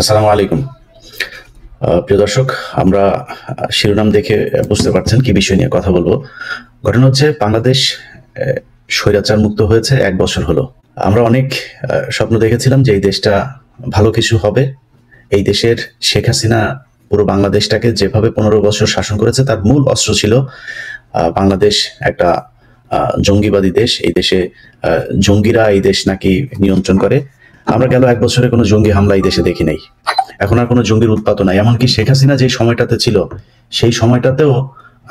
আসসালামু আলাইকুম। প্রিয় দর্শক, আমরা শিরোনাম দেখে বুঝতে পারছেন কি বিষয় নিয়ে কথা বলবো। ঘটনা হচ্ছে বাংলাদেশ স্বৈরাচার মুক্ত হয়েছে 1 বছর হলো। আমরা অনেক স্বপ্ন দেখেছিলাম যে এই দেশটা ভালো কিছু হবে। এই দেশের শেখ হাসিনা পুরো বাংলাদেশটাকে যেভাবে 15 বছর শাসন করেছে তার মূল অস্ত্র ছিল বাংলাদেশ একটা জঙ্গিবাদী দেশ। এই দেশে জঙ্গিরা এই দেশ নাকি নিয়ন্ত্রণ করে। আমরা গেল 1 বছরে কোনো জঙ্গি হামলা এই দেশে দেখি নাই। এখন আর কোনো জঙ্গির উৎপাতও নাই। এমনকি শেখ হাসিনা যে সময়টাতে ছিল সেই সময়টাতেও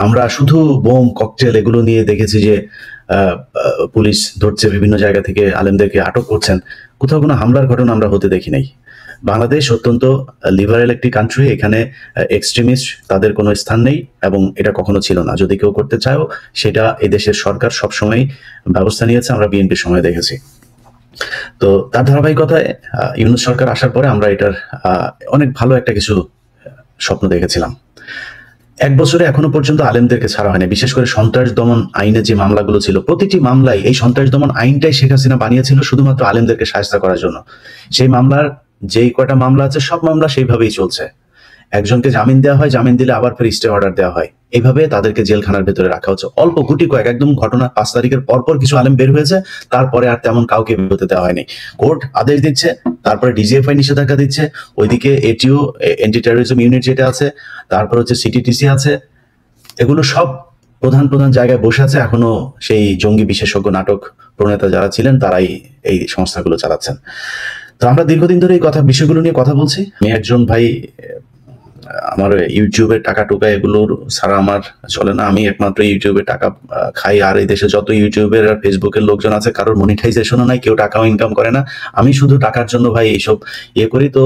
আমরা শুধু বোম ককটেল এগুলো নিয়ে দেখেছি যে পুলিশ ধরছে, বিভিন্ন জায়গা থেকে আলেমদেরকে আটক করছেন। কোথাও কোনো হামলার ঘটনা আমরা হতে দেখি নাই। বাংলাদেশ অত্যন্ত লিবারেল একটি কান্ট্রি। এখানে এক্সট্রিমিস্ট তাদের কোনো স্থান নেই এবং এটা কখনো ছিল না। যদি কেউ করতে চায়ও সেটা এদেশের সরকার সবসময় ব্যবস্থা নিয়েছে, আমরা বিএনপির সময় দেখেছি। তো তার ধারাবাহিকতায় ইউনূস সরকার আসার পরে আমরা এটার অনেক ভালো একটা কিছু স্বপ্ন দেখেছিলাম। 1 বছরে এখনো পর্যন্ত আলেমদেরকে ছাড়া হয়নি। বিশেষ করে সন্ত্রাস দমন আইনে যে মামলাগুলো ছিল, প্রতিটি মামলায় এই সন্ত্রাস দমন আইনটাই শেখ হাসিনা বানিয়েছিল শুধুমাত্র আলেমদেরকে শায়েস্তা করার জন্য। সেই মামলার যেই কয়টা মামলা আছে সব মামলা সেইভাবেই চলছে। একজনকে জামিন দেওয়া হয়, জামিন দিলে আবার ফের স্টে অর্ডার দেওয়া হয়। এইভাবে তাদেরকে জেলখানার ভেতরে রাখা হচ্ছে। অল্প গুটি কয়েক একদম ঘটনা 5 তারিখের পরপর কিছু আলেম বের হয়েছে, তারপরে আর তেমন কাউকে বেরোতে দেওয়া হয়নি। কোর্ট আদেশ দিচ্ছে, তারপরে ডিজিএফআই নিষেধাজ্ঞা দিচ্ছে, ওইদিকে এটিও এন্টি টেরোরিজম ইউনিট যেটা আছে, তারপর হচ্ছে সিটিটিসি আছে। এগুলো সব প্রধান প্রধান জায়গায় বসে আছে। এখনো সেই জঙ্গি বিশেষজ্ঞ নাটক প্রণেতা যারা ছিলেন তারাই এই সংস্থাগুলো চালাচ্ছেন। তো আমরা দীর্ঘদিন ধরে এই বিষয়গুলো নিয়ে কথা বলছি। আমি একজন ভাই, আমার ইউটিউবের টাকা টুকা এগুলোর ছাড়া আমার চলে না। আমি একমাত্র ইউটিউবে টাকা খাই। আর এই দেশে যত ইউটিউবের আর ফেসবুকের লোকজন আছে কারোর মনিটাইজেশনও নাই, কেউ টাকাও ইনকাম করে না। আমি শুধু টাকার জন্য ভাই এইসব করি। তো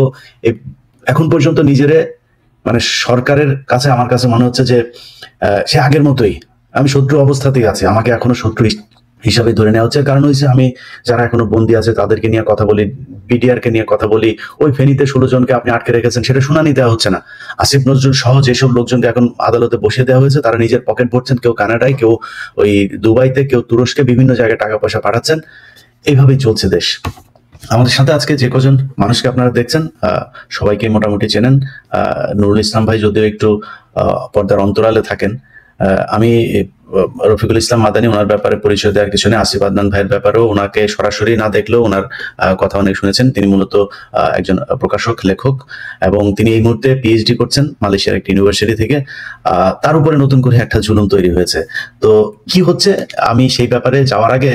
এখন পর্যন্ত নিজেরে মানে সরকারের কাছে আমার কাছে মনে হচ্ছে যে সে আগের মতোই, আমি শত্রু অবস্থাতেই আছি। আমাকে এখনো শত্রু হিসাবে ধরে নেওয়া হচ্ছে। কারণ হচ্ছে আমি যারা এখনো বন্দী আছে তাদেরকে নিয়ে কথা বলি, বিডিআরকে নিয়ে কথা বলি। ওই ফেনীতে 16 জনকে আপনি আটকে রেখেছেন, সেটা শুনানি দেওয়া হচ্ছে না। আসিফ নজরুল সহ যেসব লোকজনকে এখন আদালতে বসিয়ে দেওয়া হয়েছে তারা নিজের পকেট ভরছেন, কেউ কানাডায়, কেউ ওই দুবাইতে, কেউ তুরস্কে, বিভিন্ন জায়গায় টাকা পয়সা পাঠাচ্ছেন। এইভাবেই চলছে দেশ। আমাদের সাথে আজকে যে কজন মানুষকে আপনারা দেখছেন সবাইকে মোটামুটি চেনেন। নুরুল ইসলাম ভাই যদিও একটু পর্দার অন্তরালে থাকেন। আমি রফিকুল ইসলাম মাদানী, ওনার ব্যাপারে পরিচয় দেওয়ার কিছু নেই। আসিফ আদনান ভাইয়ের ব্যাপারেও ওনাকে সরাসরি না দেখলেও ওনার কথা অনেক শুনেছেন। তিনি মূলত একজন প্রকাশক, লেখক এবং তিনি এই মুহূর্তে পিএইচডি করছেন মালয়েশিয়ার একটি ইউনিভার্সিটি থেকে। তার উপরে নতুন করে একটা জুলুম তৈরি হয়েছে। তো কি হচ্ছে আমি সেই ব্যাপারে যাওয়ার আগে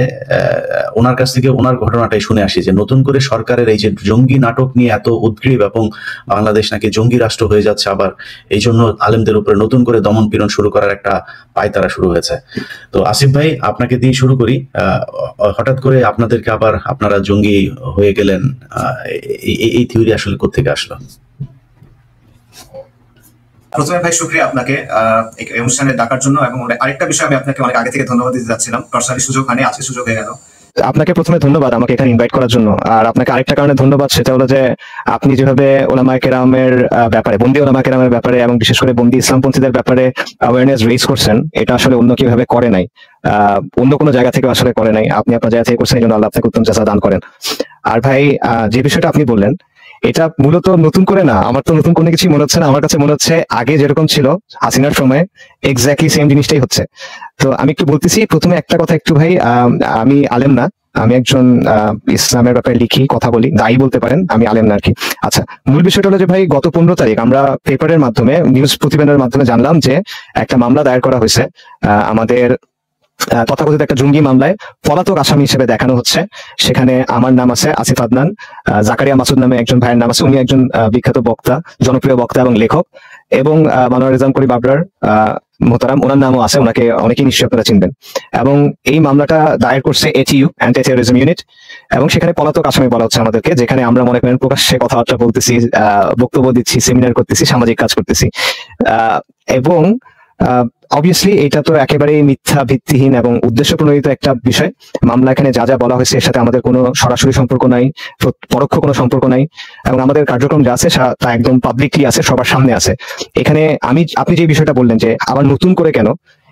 ওনার কাছ থেকে ওনার ঘটনাটাই শুনে আসি যে নতুন করে সরকারের এই যে জঙ্গি নাটক নিয়ে এত উদ্গ্রীব এবং বাংলাদেশ নাকি জঙ্গি রাষ্ট্র হয়ে যাচ্ছে, আবার এই জন্য আলেমদের উপরে নতুন করে দমন পীড়ন শুরু করার একটা পায়তারা শুরু হয়েছে। তো আসিফ ভাই, আপনাকে দিয়ে শুরু করি। হঠাৎ করে আপনাদেরকে আবার আপনারা জঙ্গি হয়ে গেলেন, এই থিওরি আসলে কোত্থেকে আসলো? প্রথমে ভাই শুকরিয়া আপনাকে এই অনুষ্ঠানে ডাকার জন্য, এবং আরেকটা বিষয় আমি আপনাকে অনেক আগে থেকে ধন্যবাদ দিতে যাচ্ছিলাম। পার্সোনালি সুযোগ হয়নি, আজকে সুযোগ হয়ে গেল। আপনাকে প্রথমে ধন্যবাদ আমাকে এখানে ইনভাইট করার জন্য। আর আপনাকে আরেকটা কারণে ধন্যবাদ, সেটা হলো যে আপনি যেভাবে ওলামায়ে কেরামের ব্যাপারে, বন্দী ওলামায়ে কেরামের ব্যাপারে এবং বিশেষ করে বন্দী ইসলামপন্থীদের ব্যাপারে অ্যাওয়ারনেস রেইজ করছেন, এটা আসলে অন্য কিভাবে করে নাই, অন্য কোনো জায়গা থেকে আসলে করে নাই। আপনি আপনার জায়গা থেকে করছেন, এই জন্য আল্লাহ আপনাকে উত্তম জাযা দান করেন। আর ভাই, যে বিষয়টা আপনি বললেন এটা মূলত নতুন করে না, আমার তো নতুন কোনো কিছুই মনে হচ্ছে না। আমার কাছে মনে হচ্ছে আগে যেরকম ছিল হাসিনার সময় এক্স্যাক্টলি সেম জিনিসটাই হচ্ছে। তো আমি একটু বলতেছি প্রথমে একটা কথা একটু ভাই, আমি আলেম না, আমি একজন ইসলামের ব্যাপারে লিখি, কথা বলি, দায়ী বলতে পারেন, আমি আলেম না আর কি। আচ্ছা, মূল বিষয়টা হলো যে ভাই, গত 15 তারিখ আমরা পেপারের মাধ্যমে, নিউজ প্রতিবেদনের মাধ্যমে জানলাম যে একটা মামলা দায়ের করা হয়েছে আমাদের তথাকথিত একটা জঙ্গি মামলায়। পলাতক আসামি হিসেবে দেখানো হচ্ছে। সেখানে আমার নাম আছে, আসিফ আদনান, জাকারিয়া মাসুদ নামে একজন ভাইয়ের নাম আছে, উনি একজন বিখ্যাত বক্তা, জনপ্রিয় বক্তা এবং লেখক, এবং মানোয়ার রেজাম করিম বাবরার মোহতারাম, ওনার নামও আছে, ওনাকে অনেকেই নিশ্চয়ই আপনারা চিনবেন। এবং এই মামলাটা দায়ের করছে এটিইউ, অ্যান্টি টেরোরিজম ইউনিট, এবং সেখানে পলাতক আসামি বলা হচ্ছে আমাদেরকে, যেখানে আমরা মনে করেন প্রকাশ্যে কথাবার্তা বলতেছি, বক্তব্য দিচ্ছি, সেমিনার করতেছি, সামাজিক কাজ করতেছি। এবং অবভিয়াসলি এটা তো একেবারেই মিথ্যা, ভিত্তিহীন এবং উদ্দেশ্য প্রণোদিত একটা বিষয়। মামলা এখানে যা যা বলা হয়েছে এর সাথে আমাদের কোনো সরাসরি সম্পর্ক নাই, পরোক্ষ কোনো সম্পর্ক নাই, এবং আমাদের কার্যক্রম যা আছে তা একদম পাবলিকলি আছে, সবার সামনে আছে। এখানে আপনি যে বিষয়টা বললেন যে আবার নতুন করে কেন,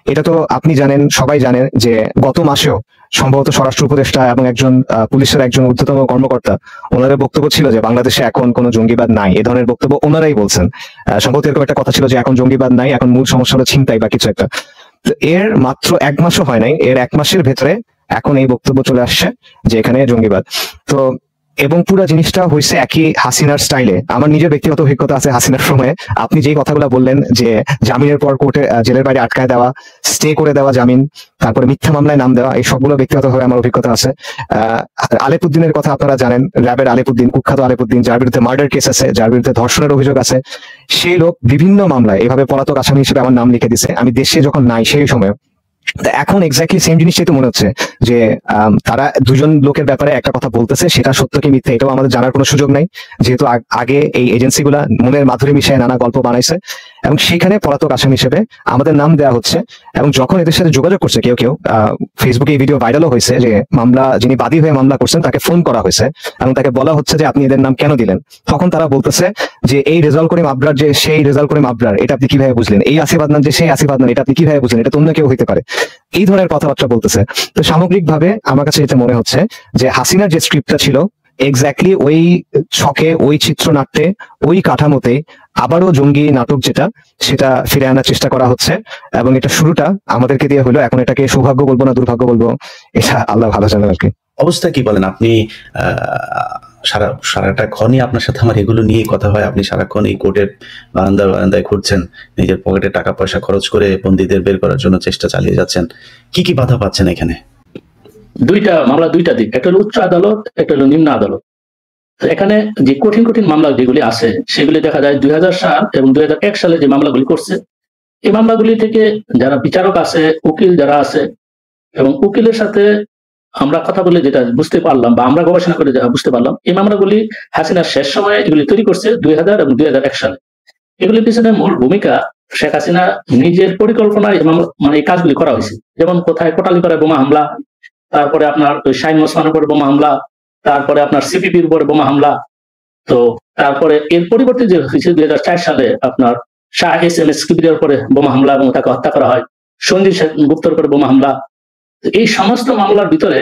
এটা তো আপনি জানেন, সবাই জানেন যে গত মাসেও সম্ভবত স্বরাষ্ট্র উপদেষ্টা এবং একজন পুলিশের একজন ঊর্ধ্বতন কর্মকর্তা, ওনাদের বক্তব্য ছিল যে বাংলাদেশে এখন কোনো জঙ্গিবাদ নাই। এ ধরনের বক্তব্য ওনারাই বলছেন। সম্ভবত এরকম একটা কথা ছিল যে এখন জঙ্গিবাদ নাই, এখন মূল সমস্যা হলো ছিনতাই বা কিছু একটা। তো এর মাত্র 1 মাসও হয় নাই, এর 1 মাসের ভেতরে এখন এই বক্তব্য চলে আসছে যে এখানে জঙ্গিবাদ। তো এবং পুরো জিনিসটা হয়েছে একই হাসিনার স্টাইলে। আমার নিজের ব্যক্তিগত অভিজ্ঞতা আছে হাসিনার সময়ে। আপনি যেই কথাগুলো বললেন যে জামিনের পর কোর্টে জেলের বাইরে আটকায় দেওয়া, স্টে করে দেওয়া জামিন, তারপরে মিথ্যা মামলায় নাম দেওয়া, এই সবগুলো ব্যক্তিগতভাবে আমার অভিজ্ঞতা আছে। আলেপুদ্দিনের কথা আপনারা জানেন, র্যাবের আলেপুদ্দিন, কুখ্যাত আলেপুদ্দিন, যার বিরুদ্ধে মার্ডার কেস আছে, যার বিরুদ্ধে ধর্ষণের অভিযোগ আছে। সেই লোক বিভিন্ন মামলায় এভাবে পলাতক আসামি হিসেবে আমার নাম লিখে দিছে আমি দেশে যখন নাই সেই সময়। এখন এক্স্যাক্টলি সেম জিনিসটাই তো মনে হচ্ছে যে তারা দুজন লোকের ব্যাপারে একটা কথা বলতেছে, সেটা সত্য কি মিথ্যে এটাও আমাদের জানার কোনো সুযোগ নাই, যেহেতু আগে এই এজেন্সিগুলা মনের মাধুরী মিশিয়ে নানা গল্প বানাইছে এবং সেখানে পলাতক আসামি হিসেবে আমাদের নাম দেওয়া হচ্ছে। এবং যখন এদের সাথে যোগাযোগ করছে কেউ কেউ, ফেসবুকে এই ভিডিও ভাইরালও হয়েছে যে মামলা যিনি বাদী হয়ে মামলা করছেন তাকে ফোন করা হয়েছে এবং তাকে বলা হচ্ছে যে আপনি এদের নাম কেন দিলেন। তখন তারা বলতেছে যে এই রেজাল্ট করিম আবরার যে সেই রেজাল্ট করিম আবরার, এটা আপনি কিভাবে বুঝলেন? এই আসিফ আদনান যে সেই আসিফ আদনান, এটা আপনি কিভাবে বুঝলেন? এটা তো অন্য কেউ হইতে পারে। এই ধরনের কথাবার্তা বলতেছে। তো সামগ্রিকভাবে আমার কাছে এটা মনে হচ্ছে যে হাসিনার যে স্ক্রিপ্টটা ছিল এক্স্যাক্টলি ওই ছকে, ওই চিত্রনাট্যে, ওই কাঠামোতে আবারও জঙ্গি নাটক যেটা, সেটা ফিরে আনার চেষ্টা করা হচ্ছে। এবং এটা শুরুটা আমাদেরকে দিয়ে হলো, এখন এটাকে সৌভাগ্য বলবো না দুর্ভাগ্য বলবো এটা আল্লাহ ভালো জানেন আর কি। অবস্থা কি বলেন আপনি? সারাটা ক্ষণই আপনার সাথে আমার এগুলো নিয়ে কথা হয়। আপনি সারাক্ষণ এই কোর্টের বারান্দায় ঘুরছেন, নিজের পকেটে টাকা পয়সা খরচ করে বন্দীদের বের করার জন্য চেষ্টা চালিয়ে যাচ্ছেন। কি কি বাধা পাচ্ছেন এখানে? দুইটা দিক, একটা হলো উচ্চ আদালত, একটা হলো নিম্ন আদালত। এখানে যে কঠিন কঠিন মামলা যেগুলি আছে সেগুলি দেখা যায় 2000 সাল এবং 2001 সালে যে মামলাগুলি করছে, এই মামলাগুলি থেকে যারা বিচারক আছে, উকিল যারা আছে, এবং উকিলের সাথে আমরা কথা বলে যেটা বুঝতে পারলাম বা আমরা গবেষণা করে বুঝতে পারলাম, এই মামলাগুলি হাসিনার শেষ সময়ে এগুলি তৈরি করছে 2000 এবং 2001 সালে। এগুলির পিছনে মূল ভূমিকা শেখ হাসিনা নিজের পরিকল্পনায় মানে এই কাজগুলি করা হয়েছে। যেমন কোথায় কোটালীপাড়ায় বোমা হামলা, তারপরে আপনার শাহীন ওসমানের উপরে বোমা হামলা, তারপরে আপনার সিপিপির উপরে বোমা হামলা। তো তারপরে এর পরিবর্তে যে হয়েছে 2004 সালে আপনার শাহ এস কিবিরের উপরে বোমা হামলা এবং তাকে হত্যা করা হয়, সঞ্জীব গুপ্তর উপরে বোমা হামলা। এই সমস্ত মামলার ভিতরে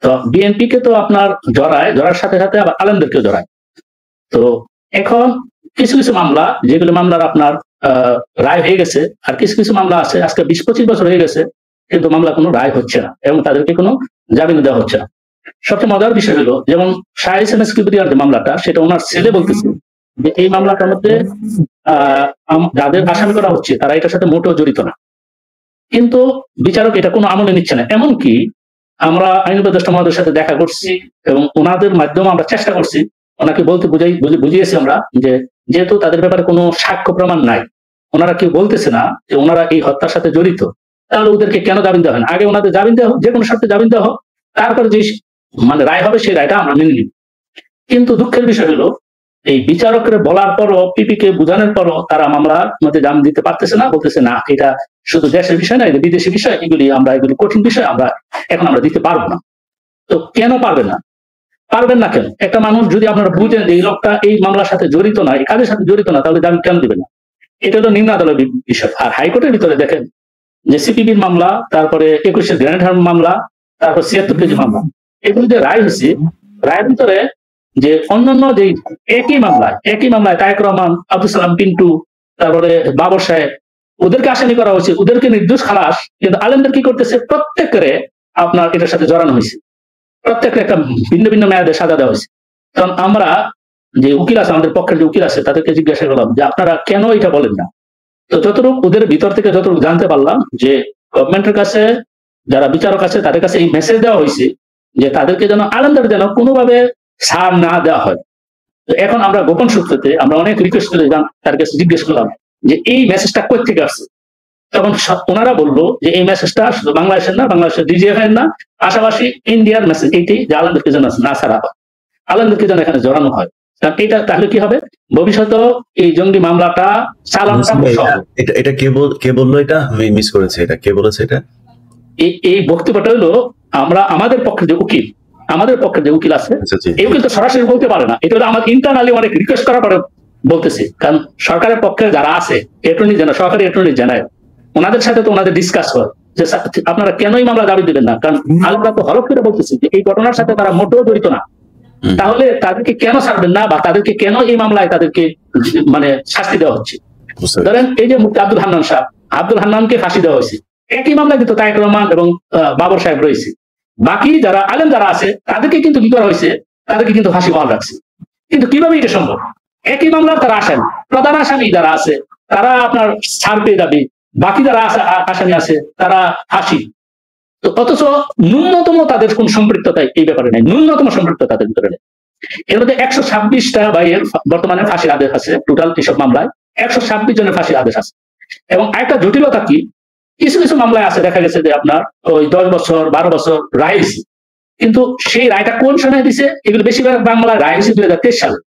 তো বিএনপি কে তো আপনার জড়ার সাথে সাথে আবার আলেমদেরকেও জড়ায়। তো এখন কিছু কিছু মামলা, যেগুলো মামলার আপনার রায় হয়ে গেছে, আর কিছু কিছু মামলা আছে আজকে 20-25 বছর হয়ে গেছে কিন্তু মামলা কোনো রায় হচ্ছে না এবং তাদেরকে কোনো জামিন দেওয়া হচ্ছে না। সবচেয়ে মজার বিষয় হলো, যেমন শাহ এস কিবরিয়ার যে মামলাটা, সেটা ওনার ছেলে বলতেছে যে এই মামলাটার মধ্যে যাদের আসামি করা হচ্ছে তারা এটার সাথে মোটেও জড়িত না, কিন্তু বিচারক এটা কোনো আমলে নিচ্ছে না। এমনকি আমরা আইন উপদেষ্টা মহোদয়ের সাথে দেখা করছি এবং ওনাদের মাধ্যমে আমরা চেষ্টা করছি, ওনাকে বুঝিয়েছি আমরা যে যেহেতু তাদের ব্যাপারে কোনো সাক্ষ্য প্রমাণ নাই, ওনারা কেউ বলতেছে না যে ওনারা এই হত্যার সাথে জড়িত, তাহলে ওদেরকে কেন জামিন দেওয়া হয় না? আগে ওনাদের জামিন দেওয়া হোক, যে কোনো শর্তে জামিন দেওয়া হোক, তারপরে যে মানে রায় হবে সেই রায়টা আমরা মেনে নিব। কিন্তু দুঃখের বিষয় হলো, এই বিচারকের বলার পরও, পিপিকে বোঝানোর পরও তারা মামলার মধ্যে জামিন দিতে পারতেছে না, বলতেছে না এটা শুধু দেশের বিষয় না, এটা বিদেশি বিষয়, এগুলি কঠিন বিষয়, আমরা দিতে পারবো না। তো কেন পারবেন না কেন? একটা মানুষ যদি আপনারা বুঝেন যে এই লোকটা এই মামলার সাথে জড়িত না, এই কাজের সাথে জড়িত না, তাহলে জামিন কেন দিবেন না? এটা হলো নিম্ন আদালতের বিষয়। আর হাইকোর্টের ভিতরে দেখেন যে সিপিবির মামলা, তারপরে 21 গ্রেনেড হামলা মামলা, তারপর 76 কেজি মামলা, এগুলি যে রায় হয়েছে, রায়ের ভিতরে যে অন্যান্য যে একই মামলায় তায়েক রহমান, আব্দুল সালাম পিন্টু, তারপরে বাবর সাহেব, ওদেরকে আসামি করা হয়েছে, ওদেরকে নির্দোষ খালাস, কিন্তু আলেমদের কি করতেছে, প্রত্যেকের আপনার এটার সাথে জড়ানো হয়েছে, প্রত্যেকের একটা ভিন্ন ভিন্ন মেয়াদে সাজা দেওয়া হয়েছে। কারণ আমরা যে উকিল আছে, আমাদের পক্ষের যে উকিল আছে, তাদেরকে জিজ্ঞাসা করলাম যে আপনারা কেন এটা বলেন না? তো যতটুকু ওদের ভিতর থেকে যতটুকু জানতে পারলাম যে গভর্নমেন্টের কাছে, যারা বিচারক আছে তাদের কাছে এই মেসেজ দেওয়া হয়েছে যে তাদেরকে যেন আলেমদের যেন কোনোভাবে ছাড় না দেওয়া হয়। তো এখন আমরা গোপন সূত্রতে আমরা অনেক রিকোয়েস্ট করে তার কাছে জিজ্ঞেস করলাম যে এই মেসেজটা কোথা থেকে আসছে। তখন ওনারা বললো যে এই মেসেজটা শুধু বাংলাদেশের না, বাংলাদেশের ডিজিএফ এর না, পাশাপাশি ইন্ডিয়ার মেসেজ এইটি, যে আলেমদেরকে যেন না ছাড়া হয়, আলেমদেরকে যেন এখানে জড়ানো হয়। কারণ এটা তাহলে কি হবে, ভবিষ্যতে এই জঙ্গি মামলাটা এটা কে বললো? এটা আমি মিস করেছি। এটা কে বলেছে? এটা এই বক্তব্যটা হলো আমাদের পক্ষে যে উকিল আছে, এই উকিল তো সরাসরি বলতে পারে না, এটা হলো আমাদের ইন্টারনালি অনেক রিকোয়েস্ট করার পরে বলতেছে। কারণ সরকারের পক্ষে যারা আছে, অ্যাটর্নি জেনারেল, সরকারি অ্যাটর্নি জেনারেল, ওনাদের সাথে তো ওনাদের ডিসকাস হয় যে আপনারা কেন এই মামলা দাবি দিবেন না, কারণ আলেমরা তো হলফ করে বলতেছে যে এই ঘটনার সাথে তারা মোটেও জড়িত না, তাহলে তাদেরকে কেন ছাড়বেন না বা তাদেরকে কেন এই মামলায় তাদেরকে মানে শাস্তি দেওয়া হচ্ছে। ধরেন এই যে মুফতি আব্দুল হান্নান সাহেব, আব্দুল হান্নানকে ফাঁসি দেওয়া হয়েছে, একই মামলায় কিন্তু তারেক রহমান এবং বাবর সাহেব রয়েছে। বাকি যারা আলেম যারা আছে তাদেরকে কিন্তু কি করা হয়েছে, তাদেরকে কিন্তু ফাঁসি বহাল রাখছে। কিন্তু কিভাবে এটা সম্ভব? একই মামলার তারা আসামি, প্রধান আসামি যারা আছে তারা আপনার ছাড় পেয়ে যাবে, বাকি যারা আসামি আছে তারা ফাঁসি। তো অথচ ন্যূনতম তাদের কোন সম্পৃক্ততা এই ব্যাপারে নেই, ন্যূনতম সম্পৃক্ততা তাদের ভিতরে নেই। এর মধ্যে 126টা ভাইয়ের বর্তমানে ফাঁসির আদেশ আছে, টোটাল এসব মামলায় 126 জনের ফাঁসির আদেশ আছে। এবং একটা জটিলতা কি, কিছু কিছু মামলায় আছে দেখা গেছে যে আপনার ওই 10 বছর 12 বছর রায় দিছে, কিন্তু সেই রায়টা কোন সময় দিছে, এগুলো বেশিরভাগ মামলায় রায় দিছে 2023 সালে।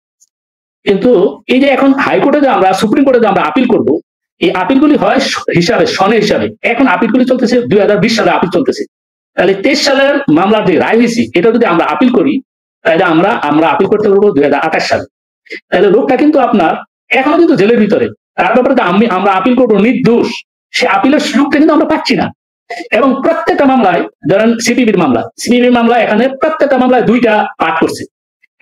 কিন্তু এই যে এখন হাইকোর্টে যে আমরা, সুপ্রিম কোর্টে যে আমরা আপিল করব, এই আপিলগুলি হয় হিসাবে সনের হিসাবে। এখন আপিলগুলি চলতেছে 2020 সালে আপিল চলতেছে, তাহলে 23 সালের মামলার যে রায় দিয়েছি এটা যদি আমরা আপিল করি তাহলে আমরা আপিল করতে পারবো 2028 সালে। তাহলে লোকটা কিন্তু আপনার এখনো কিন্তু জেলের ভিতরে, তার ব্যাপারে আমরা আপিল করবো নির্দোষ, সে আপিলের সুযোগটা কিন্তু আমরা পাচ্ছি না। এবং প্রত্যেকটা মামলায়, ধরেন সিপিবির মামলা এখানে প্রত্যেকটা মামলায় 2টা পাঠ করছে,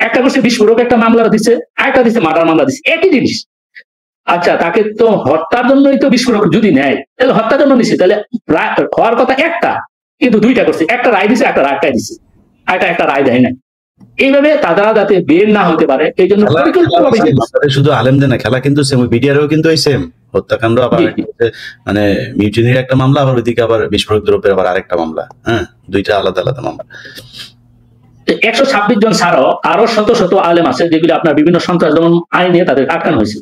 একটা করছে বিস্ফোরক একটা মামলা দিচ্ছে, আরেকটা দিচ্ছে মার্ডার মামলা দিচ্ছে, একই জিনিস। আচ্ছা, তাকে তো হত্যার জন্যই তো বিস্ফোরক যদি নেয়, তাহলে হত্যার জন্য নিচ্ছে, তাহলে হওয়ার কথা একটা, কিন্তু 2টা করছে, একটা রায় দিচ্ছে, একটা রায় দিচ্ছে, একটা রায় দেয় না। এইভাবে তারা যাতে বের না হতে পারে এই জন্য শুধু আলেমদের না, খেলা কিন্তু সেম, বিডিআরও কিন্তু ওই সেম হত্যাকাণ্ড, আবার মানে মিউটিনির একটা মামলা, আবার ওইদিকে আবার বিস্ফোরক দ্রব্যের আবার আরেকটা মামলা, হ্যাঁ, 2টা আলাদা আলাদা মামলা। 126 জন ছাড়াও আরো শত শত আলেম আছে যেগুলি আপনার বিভিন্ন সন্ত্রাস দমন আইনে তাদের আটকানো হয়েছে,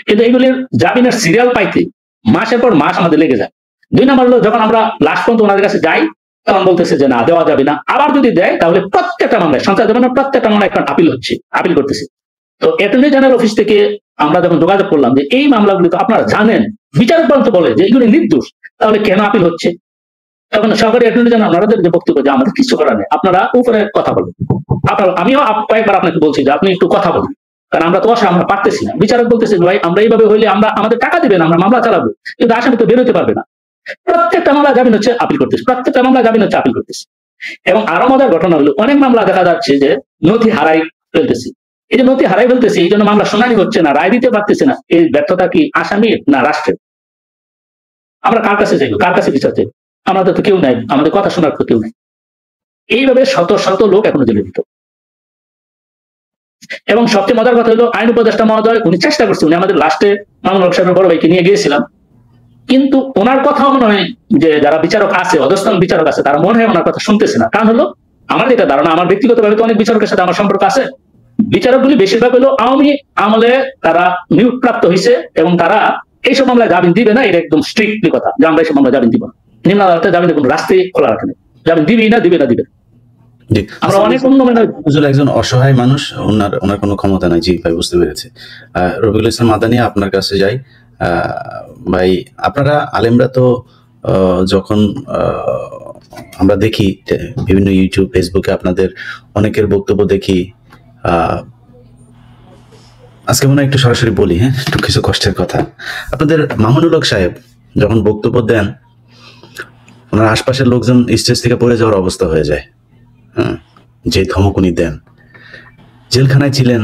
কিন্তু এইগুলির জামিনের সিরিয়াল পাইতে মাসের পর মাস আমাদের লেগে যায়। 2 নম্বর হলো যখন আমরা লাস্ট পর্যন্ত ওনাদের কাছে যাই তখন বলতেছে যে না, দেওয়া যাবে না। আবার যদি দেয় তাহলে প্রত্যেকটা মামলায়, সন্ত্রাস দমনের প্রত্যেকটা মামলায় এখন আপিল করতেছে। তো অ্যাটর্নি জেনারেল অফিস থেকে আমরা যখন যোগাযোগ করলাম যে এই মামলাগুলি তো আপনারা জানেন, বিচারক পর্যন্ত বলে যে এগুলি নির্দোষ, তাহলে কেন আপিল হচ্ছে? তখন সরকারি অ্যাটর্নি জেনারেল ওনাদের যে বক্তব্য যে আমাদের কিছু করার নেই, আপনারা উপরে কথা বলবেন। আমিও কয়েকবার আপনাকে বলছি যে আপনি একটু কথা বলুন, কারণ আমরা তো আমরা পারতেছি না। বিচারক বলতেছে ভাই আমরা এইভাবে হইলে আমাদের টাকা দিবেন, আমরা মামলা চালাবো, কিন্তু আসামি তো বেরোতে পারবে না। প্রত্যেকটা মামলা জামিন হচ্ছে আপিল করতেছে, প্রত্যেকটা মামলা জামিন হচ্ছে আপিল করতেছে। এবং আরো মজার ঘটনা হলো অনেক মামলা দেখা যাচ্ছে যে নথি হারাই ফেলতেছি। এই যে নথি হারাই ফেলতেছে, এই জন্য মামলা শুনানি হচ্ছে না, রায় দিতে পারতেছে না। এই ব্যর্থতা কি আসামির না রাষ্ট্রের? আমরা কার কাছে যাইব, কার কাছে বিচার চাইব? আমাদের তো কেউ নাই, আমাদের কথা শোনার তো কেউ নাই। এইভাবে শত শত লোক এখনো জেলে দিত। এবং সবচেয়ে মজার কথা হলো আইন উপদেষ্টা মহোদয় উনি চেষ্টা করছেন, উনি আমাদের লাস্টে মামুনুল হক সাহেবের বড় ভাইকে নিয়ে গিয়েছিলাম, কিন্তু ওনার কথাও মনে হয় যে যারা বিচারক আছে, অধস্তন বিচারক আছে, তারা মনে হয় ওনার কথা শুনতেছে না। কারণ হলো আমার যেটা ধারণা, আমার ব্যক্তিগতভাবে তো অনেক বিচারকের সাথে আমার সম্পর্ক আছে, বিচারকগুলি বেশিরভাগ হলো আওয়ামী আমলে তারা নিয়োগ প্রাপ্ত হয়েছে এবং তারা এইসব মামলায় জামিন দিবে না, এটা একদম স্ট্রিক্টলি কথা যে আমরা এইসব মামলায় জামিন দিব না। নিম্ন আদালতে জামিনের কোনো রাস্তায় খোলা রাখে না, জামিন দিবি না, দিবে না। আমরা অনেক একজন অসহায় মানুষ, ওনার কোনো ক্ষমতা নাই। জি ভাই, বুঝতে পেরেছি। রবিউল ইসলাম মাদানী, আপনার কাছে যাই। ভাই, আপনারা আলেমরা তো যখন আমরা দেখি বিভিন্ন ইউটিউব ফেসবুকে আপনাদের অনেকের বক্তব্য দেখি, আজকে মনে হয় একটু সরাসরি বলি, হ্যাঁ, একটু কিছু কষ্টের কথা। আপনাদের মামুনুল হক সাহেব যখন বক্তব্য দেন, ওনার আশপাশের লোকজন স্টেজ থেকে পড়ে যাওয়ার অবস্থা হয়ে যায়। হ্যাঁ, যে ধমক উনি দেন। জেলখানায় ছিলেন,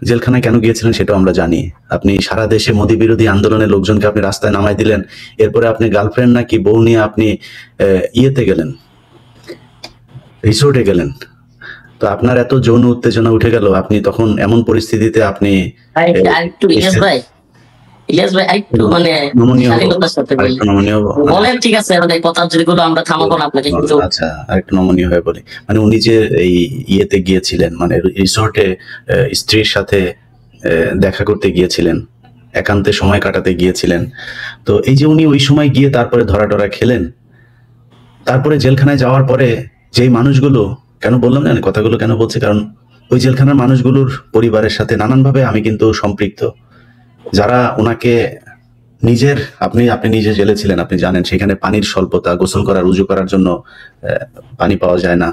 জেলখানায় কেন গিয়েছিলেন সেটাও আমরা জানি। আপনি সারা দেশে মোদী বিরোধী আন্দোলনের লোকজনকে আপনি রাস্তায় নামাই দিলেন, এরপরে আপনি গার্লফ্রেন্ড নাকি বউ নিয়ে আপনি ইয়েতে গেলেন, রিসোর্টে গেলেন। তো আপনার এত যৌন উত্তেজনা উঠে গেল, আপনি তখন এমন পরিস্থিতিতে আপনি ইলিয়াস ভাই একটু মানে শালীনতার সাথে বলেন, ঠিক আছে, আমাদের কথা যেগুলো আমরা থামাবো না আপনাকে, কিন্তু আচ্ছা আরেকটু নমনীয় হয়ে বলি। মানে উনি যে এই ইয়েতে গিয়েছিলেন, মানে রিসোর্টে স্ত্রীর সাথে দেখা করতে গিয়েছিলেন, একান্তে সময় কাটাতে গিয়েছিলেন। তো এই যে উনি ওই সময় গিয়ে তারপরে ধরা টরা খেলেন, তারপরে জেলখানায় যাওয়ার পরে যেই মানুষগুলো, কেন বললাম জানেন কথাগুলো কেন বলছি, কারণ ওই জেলখানার মানুষগুলোর পরিবারের সাথে নানানভাবে আমি কিন্তু সম্পৃক্ত, যারা ওনাকে নিজের, আপনি নিজে জেলে ছিলেন, আপনি জানেন সেখানে পানির স্বল্পতা, গোসল করার, উজু করার জন্য পানি পাওয়া যায় না।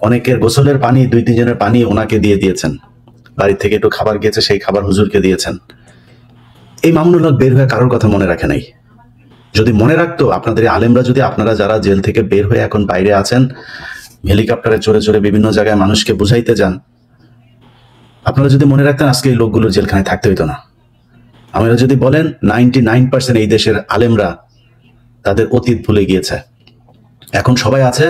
অনেকের গোসলের পানি, 2-3 জনের পানি ওনাকে দিয়ে দিয়েছেন। বাড়ি থেকে একটু খাবার গিয়েছে, সেই খাবার হুজুরকে দিয়েছেন। এই মামুনুল হক বের হয়ে কারোর কথা মনে রাখে নাই। যদি মনে রাখতো আপনাদের এই আলেমরা, যদি আপনারা যারা জেল থেকে বের হয়ে এখন বাইরে আছেন, হেলিকপ্টারে চড়ে চড়ে বিভিন্ন জায়গায় মানুষকে বুঝাইতে যান, আপনারা যদি মনে রাখতেন আজকে এই লোকগুলোর জেলখানায় থাকতে হইতো না। আমরা যদি বলেন 99% এই দেশের আলেমরা তাদের অতীত ভুলে গিয়েছে, এখন সবাই আছে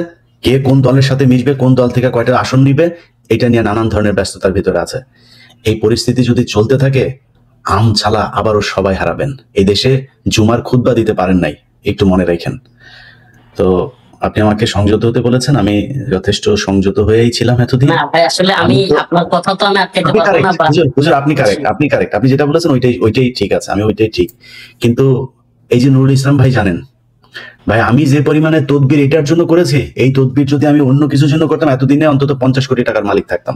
কে কোন দলের সাথে মিশবে, কোন দল থেকে কয়টা আসন নিবে, এটা নিয়ে নানান ধরনের ব্যস্ততার ভিতরে আছে। এই পরিস্থিতি যদি চলতে থাকে, আম ছালা আবারও সবাই হারাবেন। এই দেশে জুমার খুতবা দিতে পারেন নাই, একটু মনে রাখেন। তো আপনি আমাকে সংযত হতে বলেছেন, আমি যথেষ্ট সংযত হয়েই ছিলাম এতদিন। না ভাই, আসলে আমি আপনার কথা তো আমি আটকাতে পারবো না। হুজুর আপনি কারেক্ট, আপনি যেটা বলেছেন ওইটাই ঠিক আছে, আমি ওইটাই ঠিক। কিন্তু এই যে নুরুল ইসলাম ভাই, জানেন ভাই, আমি যে পরিমাণে তদবির এটার জন্য করেছি, এই তদবির যদি আমি অন্য কিছুর জন্য করতাম, এতদিনে অন্তত 50 কোটি টাকার মালিক থাকতাম।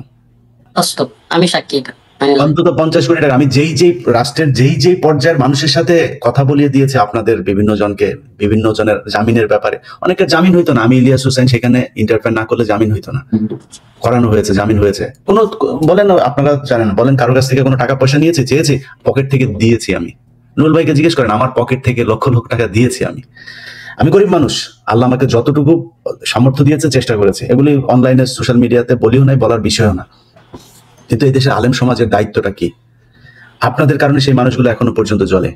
আমি সাক্ষী, অন্তত 50 কোটি টাকা। আমি যেই রাষ্ট্রের যেই পর্যায়ের মানুষের সাথে কথা বলিয়ে দিয়েছে, আপনাদের বিভিন্ন জনের জামিনের ব্যাপারে, অনেকের জামিন হইতো না। আমি ইলিয়াস হোসেন সেখানে ইন্টারফেয়ার না করলে জামিন হইতো না, করানো হয়েছে, জামিন হয়েছে। কোনো বলেন, আপনারা জানেন, বলেন কারোর কাছ থেকে কোনো টাকা পয়সা নিয়েছি, চেয়েছি, পকেট থেকে দিয়েছি। আমি নুরুল ভাইকে জিজ্ঞেস করেন, আমার পকেট থেকে লক্ষ লক্ষ টাকা দিয়েছি। আমি গরিব মানুষ, আল্লাহ আমাকে যতটুকু সামর্থ্য দিয়েছে চেষ্টা করেছি। এগুলি অনলাইনে সোশ্যাল মিডিয়াতে বলিও নাই, বলার বিষয়ও না। কিন্তু এই দেশের আলেম সমাজের দায়িত্বটা কি? আপনাদের কারণে সেই মানুষগুলো এখনো পর্যন্ত জ্বলে,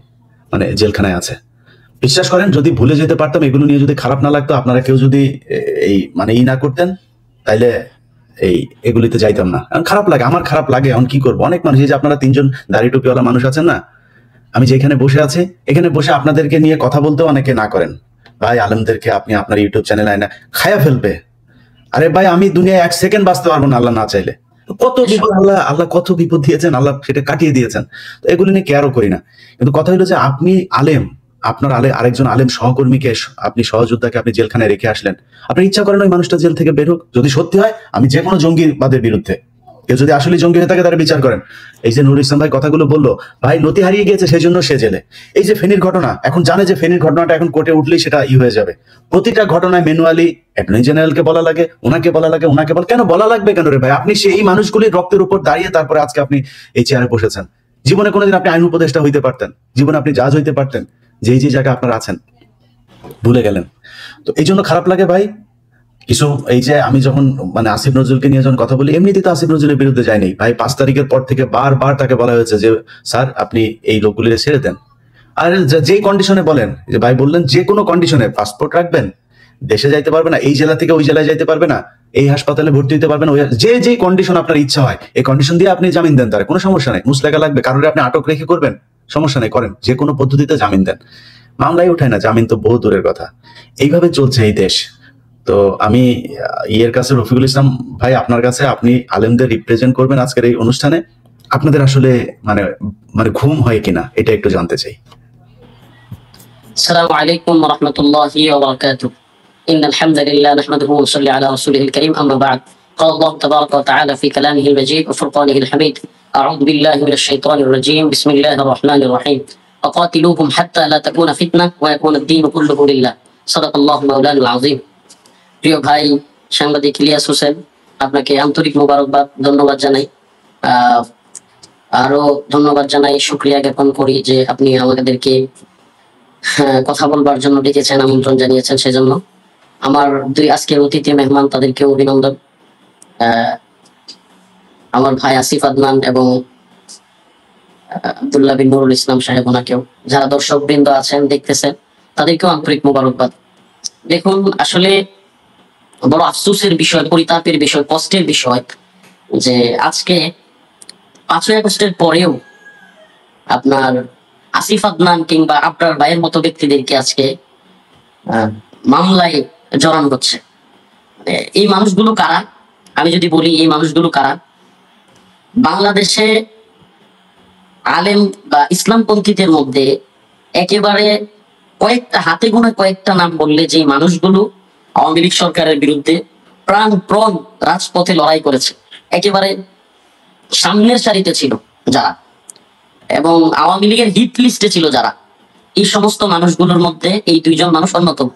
মানে জেলখানায় আছে। বিশ্বাস করেন, যদি ভুলে যেতে পারতাম, এগুলো নিয়ে যদি খারাপ না লাগতো, আপনারা কেউ যদি এই মানে না করতেন, তাইলে এগুলিতে যাইতাম না। খারাপ লাগে, আমার খারাপ লাগে। এখন কি করবো? অনেক মানুষ, এই যে আপনারা 3 জন দাড়ি টুপিওয়ালা মানুষ আছেন না, আমি যেখানে বসে আছি, এখানে বসে আপনাদেরকে নিয়ে কথা বলতেও অনেকে না করেন। ভাই, আলেমদেরকে আপনি আপনার ইউটিউব চ্যানেল আয় না, খায়া ফেলবে। আরে ভাই, আমি দুনিয়ায় 1 সেকেন্ড বাঁচতে পারবো না আল্লাহ না চাইলে। কত বিপদ আল্লাহ কত বিপদ দিয়েছেন, আল্লাহ সেটা কাটিয়ে দিয়েছেন। তো এগুলি নিয়ে কেয়ারও করি না। কিন্তু কথা হলো যে, আপনি আলেম, আপনার আরেকজন আলেম সহকর্মীকে, আপনি সহযোদ্ধাকে আপনি জেলখানায় রেখে আসলেন। আপনার ইচ্ছা করেন ওই মানুষটা জেল থেকে বের হোক? যদি সত্যি হয়, আমি যে কোনো জঙ্গিবাদের বিরুদ্ধে, কেউ যদি আসলে জঙ্গি হয়ে থাকে তারা বিচার করেন। এই যে নুরুল ইসলাম ভাই কথাগুলো বললো, ভাই নথি হারিয়ে গিয়েছে সেই জন্য সে জেলে। এই যে ফেনীর ঘটনা, এখন জানে যে ফেনীর ঘটনাটা এখন কোর্টে উঠলেই সেটা হয়ে যাবে। প্রতিটা ঘটনায় ম্যানুয়ালি অ্যাটর্নি জেনারেলকে বলা লাগে, ওনাকে বলা লাগে, কেন বলা লাগবে কেন রে ভাই? আপনি সেই মানুষগুলির রক্তের উপর দাঁড়িয়ে তারপরে আজকে আপনি এই চেয়ারে বসেছেন। জীবনে কোনোদিন আপনি আইন উপদেষ্টা হইতে পারতেন, জীবনে আপনি জাজ হইতে পারতেন, যে জায়গায় আপনারা আছেন ভুলে গেলেন। তো এই জন্য খারাপ লাগে ভাই। কিছু এই যে আমি যখন মানে আসিফ নজরুলকে নিয়ে যখন কথা বলি, এমনিতে তো আসিফ নজরুলের বিরুদ্ধে যায়নি ভাই। 5 তারিখের পর থেকে বারবার তাকে বলা হয়েছে যে স্যার আপনি এই লোকগুলি ছেড়ে দেন। আর যেই কন্ডিশনে বলেন, যে ভাই বললেন যে কোনো কন্ডিশনে পাসপোর্ট রাখবেন, দেশে যাইতে পারবে না, এই জেলা থেকে ওই জেলায় যাইতে পারবে না, এই হাসপাতালে ভর্তি হতে পারবে না, যে কন্ডিশন আপনার ইচ্ছা হয়, এই কন্ডিশন দিয়ে আপনি জামিন দেন, তার কোনো সমস্যা নেই। মুসলেখা লাগবে, কারোর আপনি আটক রেখে করবেন, সমস্যা নেই, করেন, যে কোনো পদ্ধতিতে জামিন দেন। মামলাই উঠায় না, জামিন তো বহু দূরের কথা। এইভাবে চলছে এই দেশ। তো আমি ইয়ের কাছে, রফিকুল ইসলাম ভাই, আপনার কাছে, আপনি আলেমদের রিপ্রেজেন্ট করবেন আজকের এই অনুষ্ঠানে, আপনাদের আসলে মানে ঘুম হয় কিনা এটা একটু জানতে চাই। আসসালামু আলাইকুম ওয়া রাহমাতুল্লাহি ওয়া বারাকাতুহু। ইন্নাল হামদালিল্লাহ নাহমাদুহু ওয়া নুসাল্লি আলা রাসূলিহিল কারীম, আম্মা বা'দ। قال الله تبارك وتعالى في كلامه المجيد وفرقانه الحميد: أعوذ بالله من الشيطان الرجيم، بسم الله الرحمن الرحيم، وقاتلوهم حتى لا تكون فتنة ويكون الدين كله لله، صدق الله مولانا العظيم। প্রিয় ভাই সাংবাদিক ইলিয়াস হোসেন, আপনাকে আন্তরিক মোবারকবাদ, ধন্যবাদ জানাই। আরো ধন্যবাদ জানাই, শুকরিয়া জ্ঞাপন করি যে আপনি আমাদেরকে কথা বলবার জন্য ডেকেছেন, আমন্ত্রণ জানিয়েছেন। সেজন্য আমার 2 আজকের অতিথি মেহমান, তাদেরকে অভিনন্দন। আমার ভাই আসিফ আদনান এবং আব্দুল্লাহ বিন নুরুল ইসলাম সাহেব, ওনাকেও, যারা দর্শক বৃন্দ আছেন দেখতেছেন, তাদেরকেও আন্তরিক মোবারকবাদ। দেখুন, আসলে বড় আফসোসের বিষয়, পরিতাপের বিষয়, কষ্টের বিষয় যে আজকে 5ই আগস্টের পরেও আপনার আসিফ আদনান কিংবা আপনার ভাইয়ের মতো ব্যক্তিদেরকে আজকে মামলায় জড়ানো হচ্ছে। এই মানুষগুলো কারা? আমি যদি বলি এই মানুষগুলো কারা, বাংলাদেশে আলেম বা ইসলামপন্থীদের মধ্যে একেবারে কয়েকটা, হাতে গোনা কয়েকটা নাম বললে, যে মানুষগুলো আওয়ামী লীগ সরকারের বিরুদ্ধে প্রাণ রাজপথে লড়াই করেছে, একেবারে সামনের সারিতে ছিল যারা, এবং আওয়ামী লীগের হিট লিস্টে ছিল যারা, এই সমস্ত মানুষগুলোর মধ্যে এই 2 জন মানুষ অন্যতম।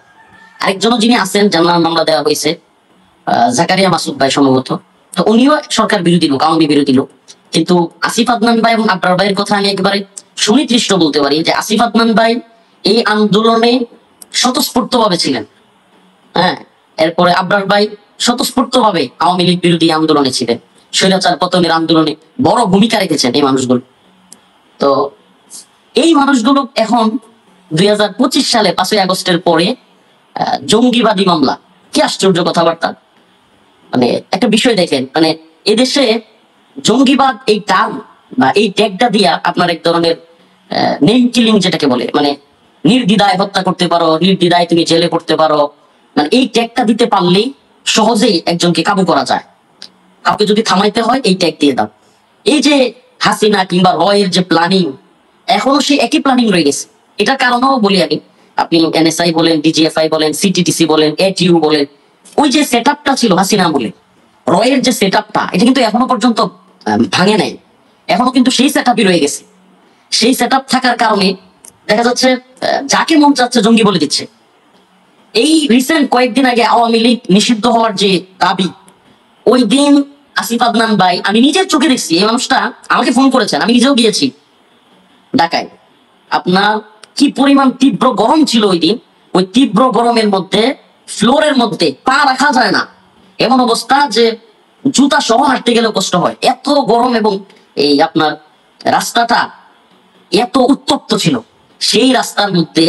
আরেকজনও যিনি আছেন, যার মামলা দেওয়া হয়েছে, জাকারিয়া মাসুদ ভাই সম্ভবত, তো উনিও সরকার বিরোধী লোক, আওয়ামী বিরোধী লোক। কিন্তু আসিফ আদনান ভাই এবং আবরার ভাইয়ের কথা আমি একেবারে সুনির্দিষ্ট বলতে পারি যে আসিফ আদনান ভাই এই আন্দোলনে স্বতঃস্ফূর্তভাবে ছিলেন। হ্যাঁ, এরপরে আবরার ভাই স্বতঃস্ফূর্তভাবে আওয়ামী লীগ বিরোধী আন্দোলনে ছিলেন, স্বৈরাচার পতনের আন্দোলনে বড় ভূমিকা রেখেছেন এই মানুষগুলো। তো এই মানুষগুলো এখন 2025 সালে 5ই আগস্টের পরে জঙ্গিবাদী মামলা, কি আশ্চর্য কথাবার্তা। মানে একটা বিষয় দেখেন, মানে এদেশে জঙ্গিবাদ এই টার্ম বা এই ট্যাগটা দিয়া আপনার এক ধরনের নেম কিলিং যেটাকে বলে, মানে নির্দ্বিধায় হত্যা করতে পারো, নির্দ্বিধায় তুমি জেলে পড়তে পারো, মানে এই ট্যাগটা দিতে পারলেই সহজেই একজনকে কাবু করা যায়। কাউকে যদি থামাইতে হয় এই ট্যাগ দিয়ে দাও। এই যে হাসিনা কিংবা রয়ের যে প্ল্যানিং, এখনো সেই একই প্ল্যানিং রয়ে গেছে। এটার কারণও বলি আমি, আপনি এনএসআই বলেন, ডিজিএফআই বলেন, সিটিটিসি বলেন, এটিইউ বলেন, ওই যে সেট আপটা ছিল হাসিনা বলে রয়ের যে সেট আপটা, এটা কিন্তু এখনো পর্যন্ত ভাঙে নাই, এখনো কিন্তু সেই সেট আপই রয়ে গেছে। সেই সেট আপ থাকার কারণে দেখা যাচ্ছে যাকে মন চাচ্ছে জঙ্গি বলে দিচ্ছে। এই রিসেন্ট কয়েকদিন আগে আওয়ামী লীগ নিষিদ্ধ হওয়ার যে দাবি, ওই দিন আসিফ আদনান ভাই, আমি নিজের চোখে দেখছি, এই মানুষটা আমাকে ফোন করেছেন, আমি নিজেও গিয়েছি ঢাকায়। আপনার কি পরিমাণ তীব্র গরম ছিল ওই দিন, ওই তীব্র গরমের মধ্যে ফ্লোরের মধ্যে পা রাখা যায় না, এমন অবস্থা যে জুতা সহ হাঁটতে গেলেও কষ্ট হয়, এত গরম। এবং এই আপনার রাস্তাটা এত উত্তপ্ত ছিল, সেই রাস্তার মধ্যে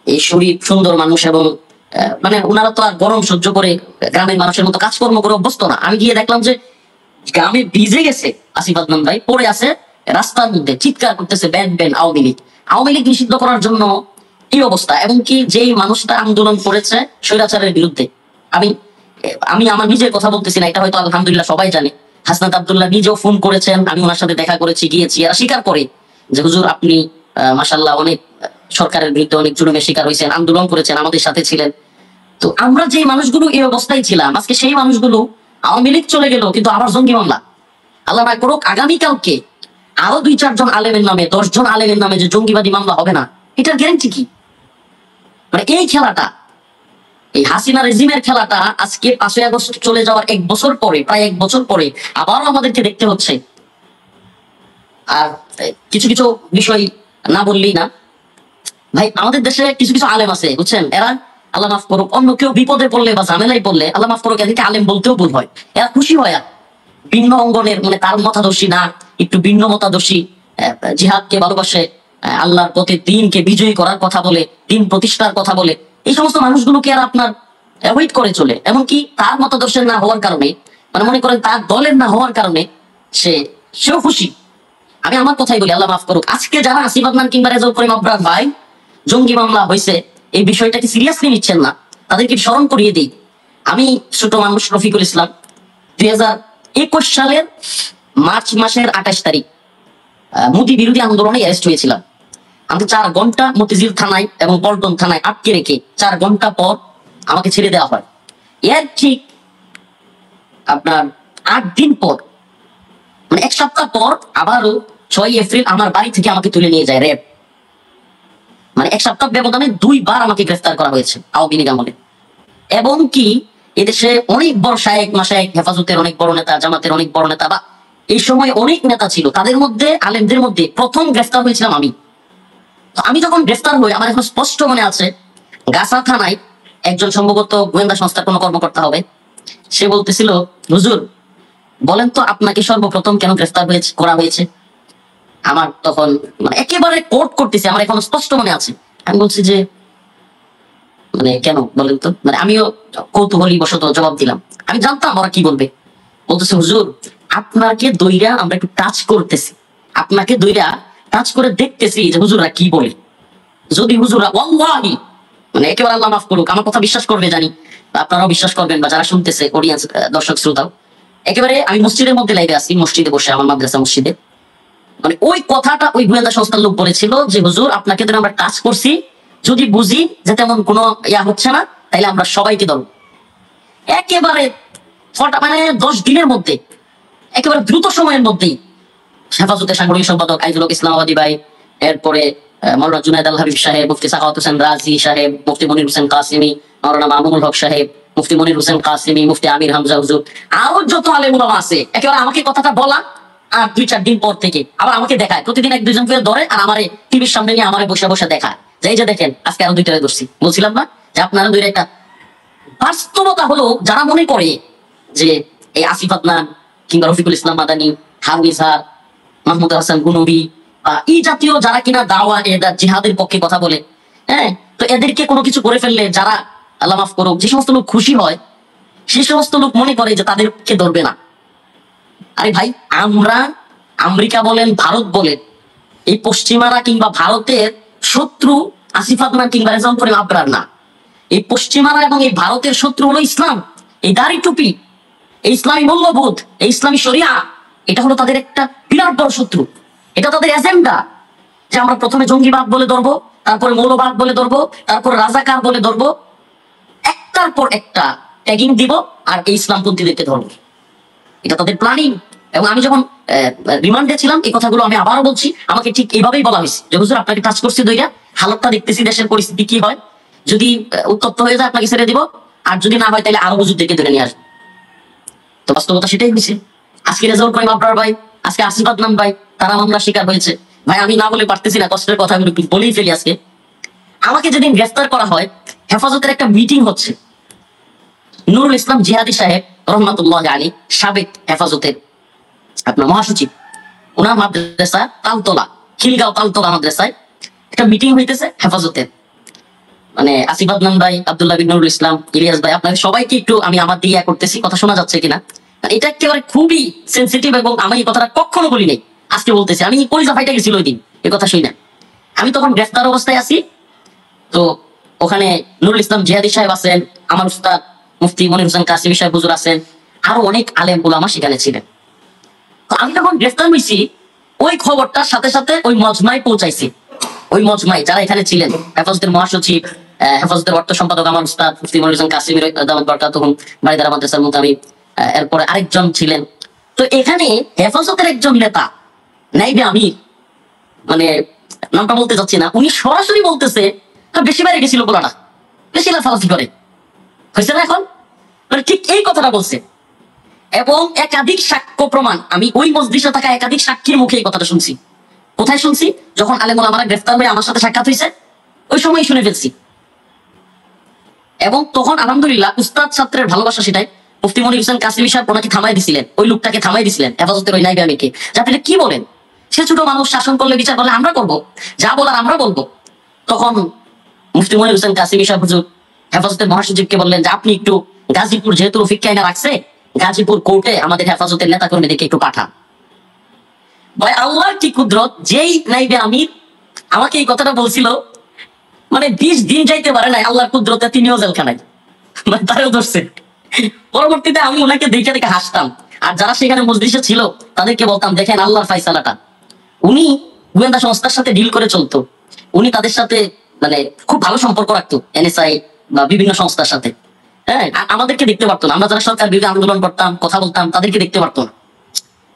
এই শরীর সুন্দর মানুষ এবং মানে ওনারা তো আর গরম সহ্য করে গ্রামের মানুষের মতো কাজকর্ম করে অভ্যস্ত না। আমি গিয়ে দেখলাম যে গ্রামে ভিজে গেছে আসিফ আদনান ভাই, পড়ে আছে রাস্তার মধ্যে, চিৎকার করতেছে ব্যান ব্যান আওয়ামী লীগ, আওয়ামী লীগ নিষিদ্ধ করার জন্য এই অবস্থা। এবং কি যেই মানুষটা আন্দোলন করেছে স্বৈরাচারের বিরুদ্ধে, আমি আমার নিজের কথা বলতেছি না, এটা হয়তো আলহামদুলিল্লাহ সবাই জানে, হাসনাত আব্দুল্লাহ নিজেও ফোন করেছেন, আমি ওনার সাথে দেখা করেছি, গিয়েছি। আর স্বীকার করে যে হুজুর আপনি মাশাআল্লাহ অনেক সরকারের বিরুদ্ধে অনেক জুলুমের শিকার হয়েছেন, আন্দোলন করেছেন, আমাদের সাথে ছিলেন। তো আমরা যে মানুষগুলো এই অবস্থায় ছিলাম, আজকে সেই মানুষগুলো, আওয়ামী লীগ চলে গেল কিন্তু আবার জঙ্গি মামলা। আল্লাহ না করুক আগামীকালকে আরো 2-4 জন আলেমের নামে, 10 জন আলেমের নামে যে জঙ্গিবাদী মামলা হবে না, এটার গ্যারান্টি কি? মানে এই খেলাটা, এই হাসিনা রেজিমের খেলাটা আজকে 5ই আগস্ট চলে যাওয়ার 1 বছর পরে, প্রায় 1 বছর পরে আবারও আমাদেরকে দেখতে হচ্ছে। আর কিছু কিছু বিষয় না বললেই না ভাই, আমাদের দেশে কিছু কিছু আলেম আছে বুঝছেন, এরা আল্লাহ মাফ করুক, অন্য কেউ বিপদে পড়লে বা ঝামেলায় পড়লে আল্লাহ মাফ করুক এদেরকে আলেম বলতেও ভুল হয়, এরা খুশি হয়। আর ভিন্ন অঙ্গনের, মানে তার মতাদর্শী না, একটু ভিন্ন মতাদর্শী, জিহাদকে ভালোবাসে, আল্লাহর পথে দ্বীনকে বিজয়ী করার কথা বলে, দ্বীন প্রতিষ্ঠার কথা বলে, এই সমস্ত মানুষগুলোকে আর আপনার অ্যাভয়েড করে চলে। এমনকি তার মতাদর্শের না হওয়ার কারণে, মানে মনে করেন তার দলের না হওয়ার কারণে সেও খুশি। আমি আমার কথাই বলি, আল্লাহ মাফ করুক, আজকে যারা আসিফ আদনান কিংবা রেজাউল করিম আবরার ভাই জঙ্গি মামলা হয়েছে এই বিষয়টাকে সিরিয়াসলি নিচ্ছেন না, তাদেরকে স্মরণ করিয়ে দিই। আমি ছোট মানুষ রফিকুল ইসলাম 2021 সালের মার্চ মাসের 28 তারিখ মোদি বিরোধী আন্দোলনে অ্যারেস্ট হয়েছিলাম। আমাকে 4 ঘন্টা মতিঝিল থানায় এবং পল্টন থানায় আটকে রেখে 4 ঘন্টা পর আমাকে ছেড়ে দেওয়া হয়। এর ঠিক আপনার 8 দিন পর, মানে 1 সপ্তাহ পর আবারও 6 এপ্রিল আমার বাড়ি থেকে আমাকে তুলে নিয়ে যায় র্যাব। মানে 1 সপ্তাহ ব্যবধানে 2 বার আমাকে গ্রেফতার করা হয়েছে আওয়ামী লীগ আমলে। এবং কি এদেশে অনেক বড় শায়েখ মাশায়েখ, হেফাজতের অনেক বড় নেতা, জামাতের অনেক বড় নেতা, বা এই সময় অনেক নেতা ছিল, তাদের মধ্যে আলেমদের মধ্যে প্রথম গ্রেফতার হয়েছিলাম আমি। তো আমি যখন গ্রেফতার হই, আমার এখন স্পষ্ট মনে আছে, গাছা থানায় একজন সম্ভবত গোয়েন্দা সংস্থার কোনো কর্মকর্তা হবে, সে বলতেছিল হুজুর বলেন তো আপনাকে সর্বপ্রথম কেন গ্রেফতার করা হয়েছে। আমার তখন মানে একেবারে কোর্ট করতেছে, আমার এখন স্পষ্ট মনে আছে। আমি বলছি যে মানে কেন বলেন তো, মানে আমিও কৌতূহলী বশত জবাব দিলাম, আমি জানতাম ওরা কি বলবে। বলতেছে হুজুর আপনাকে দইরা আমরা একটু টাচ করতেছি, আপনাকে দইরা টাচ করে দেখতেছি যে হুজুররা কি বলে। যদি হুজুররা ওয়াল্লাহি, মানে একেবারে আল্লাহ মাফ করুক, আমার কথা বিশ্বাস করবে জানি, আপনারাও বিশ্বাস করবেন বা যারা শুনতেছে অডিয়েন্স, দর্শক শ্রোতাও, একেবারে আমি মসজিদের মধ্যে লাইভে আসি, মসজিদে বসে, আমার মাদ্রাসা মসজিদে, মানে ওই কথাটা ওই গোয়েন্দা সংস্থার লোক বলেছিল যে হুজুর আপনাকে তো আমরা টাচ করছি, যদি বুঝি যে তেমন কোনো ইয়া হচ্ছে না তাইলে আমরা সবাইকে ধরব। একেবারে মানে 10 দিনের মধ্যে, একেবারে দ্রুত সময়ের মধ্যেই হেফাজতের সাংগঠনিক সম্পাদক আইজুল হক ইসলামাবাদী ভাই, এরপরে মাওলানা জুনায়েদ আল হাবিব সাহেব, মুফতি সাখাওয়াত হোসেন রাজি সাহেব, মুফতি মনির হোসেন কাসিমি, মাওলানা মামুনুল হক সাহেব, মুফতি মনির হোসেন কাসিমি, মুফতি আমির হামজা হুজুর, আরো যত আলেম উলামা আছে, একেবারে আমাকে কথাটা বলা আর 2-4 দিন পর থেকে আবার আমাকে দেখায়, প্রতিদিন 1-2 জন করে ধরে আর আমারে টিভির সামনে নিয়ে আমারে বসে বসে দেখায় যে এই যে দেখেন আজকে আরো 2টা ধরছি, বলছিলাম না যে আপনারা 2টা একটা বাস্তবতা হলো যারা মনে করে যে এই আসিফ আদনান কিংবা রফিকুল ইসলাম মাদানী, হারুন ইসহাক, মাহমুদ হাসান গুনবী এই জাতীয় যারা কিনা দাওয়া জিহাদের পক্ষে কথা বলে, হ্যাঁ, তো এদেরকে কোনো কিছু করে ফেললে যারা আল্লাহ মাফ করুক যে সমস্ত লোক খুশি হয়, সেই সমস্ত লোক মনে করে যে তাদেরকে ধরবে না। আরে ভাই, আমরা আমেরিকা বলেন ভারত বলেন এই পশ্চিমারা কিংবা ভারতের শত্রু আসিফ আদনান কিংবা রেজাউল করিম আবরার না। এই পশ্চিমারা এবং এই ভারতের শত্রু হলো ইসলাম, এই দাড়ি টুপি, এই ইসলামী মূল্যবোধ, এই ইসলামী শরিয়া, এটা হলো তাদের একটা বিরাট বড় শত্রু। এটা তাদের এজেন্ডা যে আমরা প্রথমে জঙ্গিবাদ বলে ধরবো, তারপরে মৌলবাদ বলে ধরবো, তারপরে রাজাকার বলে ধরবো, একটার পর একটা ট্যাগিং দিব আর এই ইসলামপন্থীদেরকে ধরবো। এটা তাদের প্ল্যানিং। এবং আমি যখন রিমান্ডে ছিলাম এই কথাগুলো আমি আবারও বলছি, আমাকে ঠিক এইভাবেই বলা হয়েছে যে হুজুর আপনাকে টাচ করছি দইরা, হালতটা দেখতেছি দেশের পরিস্থিতি কি হয়, যদি উত্তপ্ত হয়ে যায় আপনাকে ছেড়ে দিব, আর যদি না হয় তাহলে আরো হুজুরদেরকে ধরে নিয়ে আসবো। তো বাস্তবতা সেটাই হয়েছে। আজকে রেজাউল করিম আবরার ভাই, আজকে আসিফ আদনান ভাই, তারা মামলার শিকার হয়েছে। ভাই আমি না বলে পারতেছি না, কষ্টের কথা আমি বলেই ফেলি। আজকে আমাকে যেদিন গ্রেফতার করা হয়, হেফাজতের একটা মিটিং হচ্ছে, নুরুল ইসলাম জিহাদি সাহেব রহমাতুল্লাহ আলী, সাবেক হেফাজতের আপনার মহাসচিব, ওনার মাদ্রাসা তালতলা, খিলগাঁও তালতলা মাদ্রাসায় একটা মিটিং হইতেছে হেফাজতের। মানে আসিফ আদনান ভাই, আব্দুল্লাহ বিন নুরুল ইসলাম, ইলিয়াস ভাই, আপনাদের সবাইকে একটু আমি আমার দিয়ে করতেছি, কথা শোনা যাচ্ছে কিনা। এটা একেবারে খুবই সেন্সিটিভ এবং আমি এই কথাটা কখনো বলি নাই, আজকে বলতেছি। আমি কলিজা ফাইটা গেছিল ওই দিন এই কথা শুই না। আমি তখন গ্রেফতার অবস্থায় আছি, তো ওখানে নুরুল ইসলাম জিহাদি সাহেব আছেন, আমার উস্তাদ মুফতি মনির হোসেন কাসিমি সাহেব হুজুর আছেন, আরো অনেক আলেম উলামা সেখানে ছিলেন। তো আমি যখন গ্রেফতার হয়েছি ওই খবরটার সাথে সাথে ওই মজমায় পৌঁছাইছি। ওই মজমায় যারা এখানে ছিলেন, হেফাজতের মহাসচিব, হেফাজতের অর্থ সম্পাদক আমার উস্তাদ মুফতি মনির হোসেন কাসিমি দাওয়াত বরকাতুহুম বারিদারা মাদ্রাসার মুতাবিব, এরপরে আরেকজন ছিলেন। তো এখানে হেফাজতের একজন নেতা নাইবে আমির, মানে নামটা বলতে যাচ্ছি না, উনি সরাসরি বলতেছে বেশি বাইরে গেছিল বলাটা, বেশি লাফালাফি করে হয়েছে না এখন, মানে ঠিক এই কথাটা বলছে। এবং একাধিক সাক্ষ্য প্রমাণ, আমি ওই মজলিসে থাকা একাধিক সাক্ষীর মুখে এই কথাটা শুনছি। কোথায় শুনছি? যখন আলেম ওলামারা গ্রেফতার হয়ে আমার সাথে সাক্ষাৎ হয়েছে ওই সময় শুনে ফেলছি। এবং তখন আলহামদুলিল্লাহ উস্তাদ ছাত্রের ভালোবাসা সেটাই, মুফতি মনির হোসেন কাসিমি সাহেব ওনাকে থামাই দিছিলেন, ওই লোকটাকে থামাই দিছিলেন হেফাজতের ওই নাইবে আমিরকে, যে আপনি কি বলেন, সে ছোট মানুষ, শাসন করলে বিচার করলে আমরা করবো, যা বলার আমরা বলবো। তখন মুফতি মনির হোসেন কাসিমি সাহেব হুজুর হেফাজতের মহাসচিবকে বললেন যে আপনি একটু গাজীপুর, যেহেতু রফিক আইনা রাখছে, গাজীপুর কোর্টে আমাদের হেফাজতের নেতা কর্মীদেরকে একটু পাঠান। ভাই আল্লাহ কি কুদরত, যেই নাইবে আমির আমাকে এই কথাটা বলছিল, মানে 20 দিন যাইতে পারে নাই, আল্লাহর কুদরতে তিনিও জেলখানায়, মানে তারও ধরছে। পরবর্তীতে আমি ওনাকে দেখে দেখে হাসতাম, আর যারা সেখানে মজলিসে ছিল তাদেরকে বলতাম দেখেন আল্লাহর ফায়সালাটা। উনি গোয়েন্দা সংস্থার সাথে ডিল করে চলতো, উনি তাদের সাথে মানে খুব ভালো সম্পর্ক রাখতো, এনএসআই বা বিভিন্ন সংস্থার সাথে। হ্যাঁ, আমাদেরকে দেখতে পারতো না, আমরা যারা সরকার বিরুদ্ধে আন্দোলন করতাম, কথা বলতাম, তাদেরকে দেখতে পারতো না।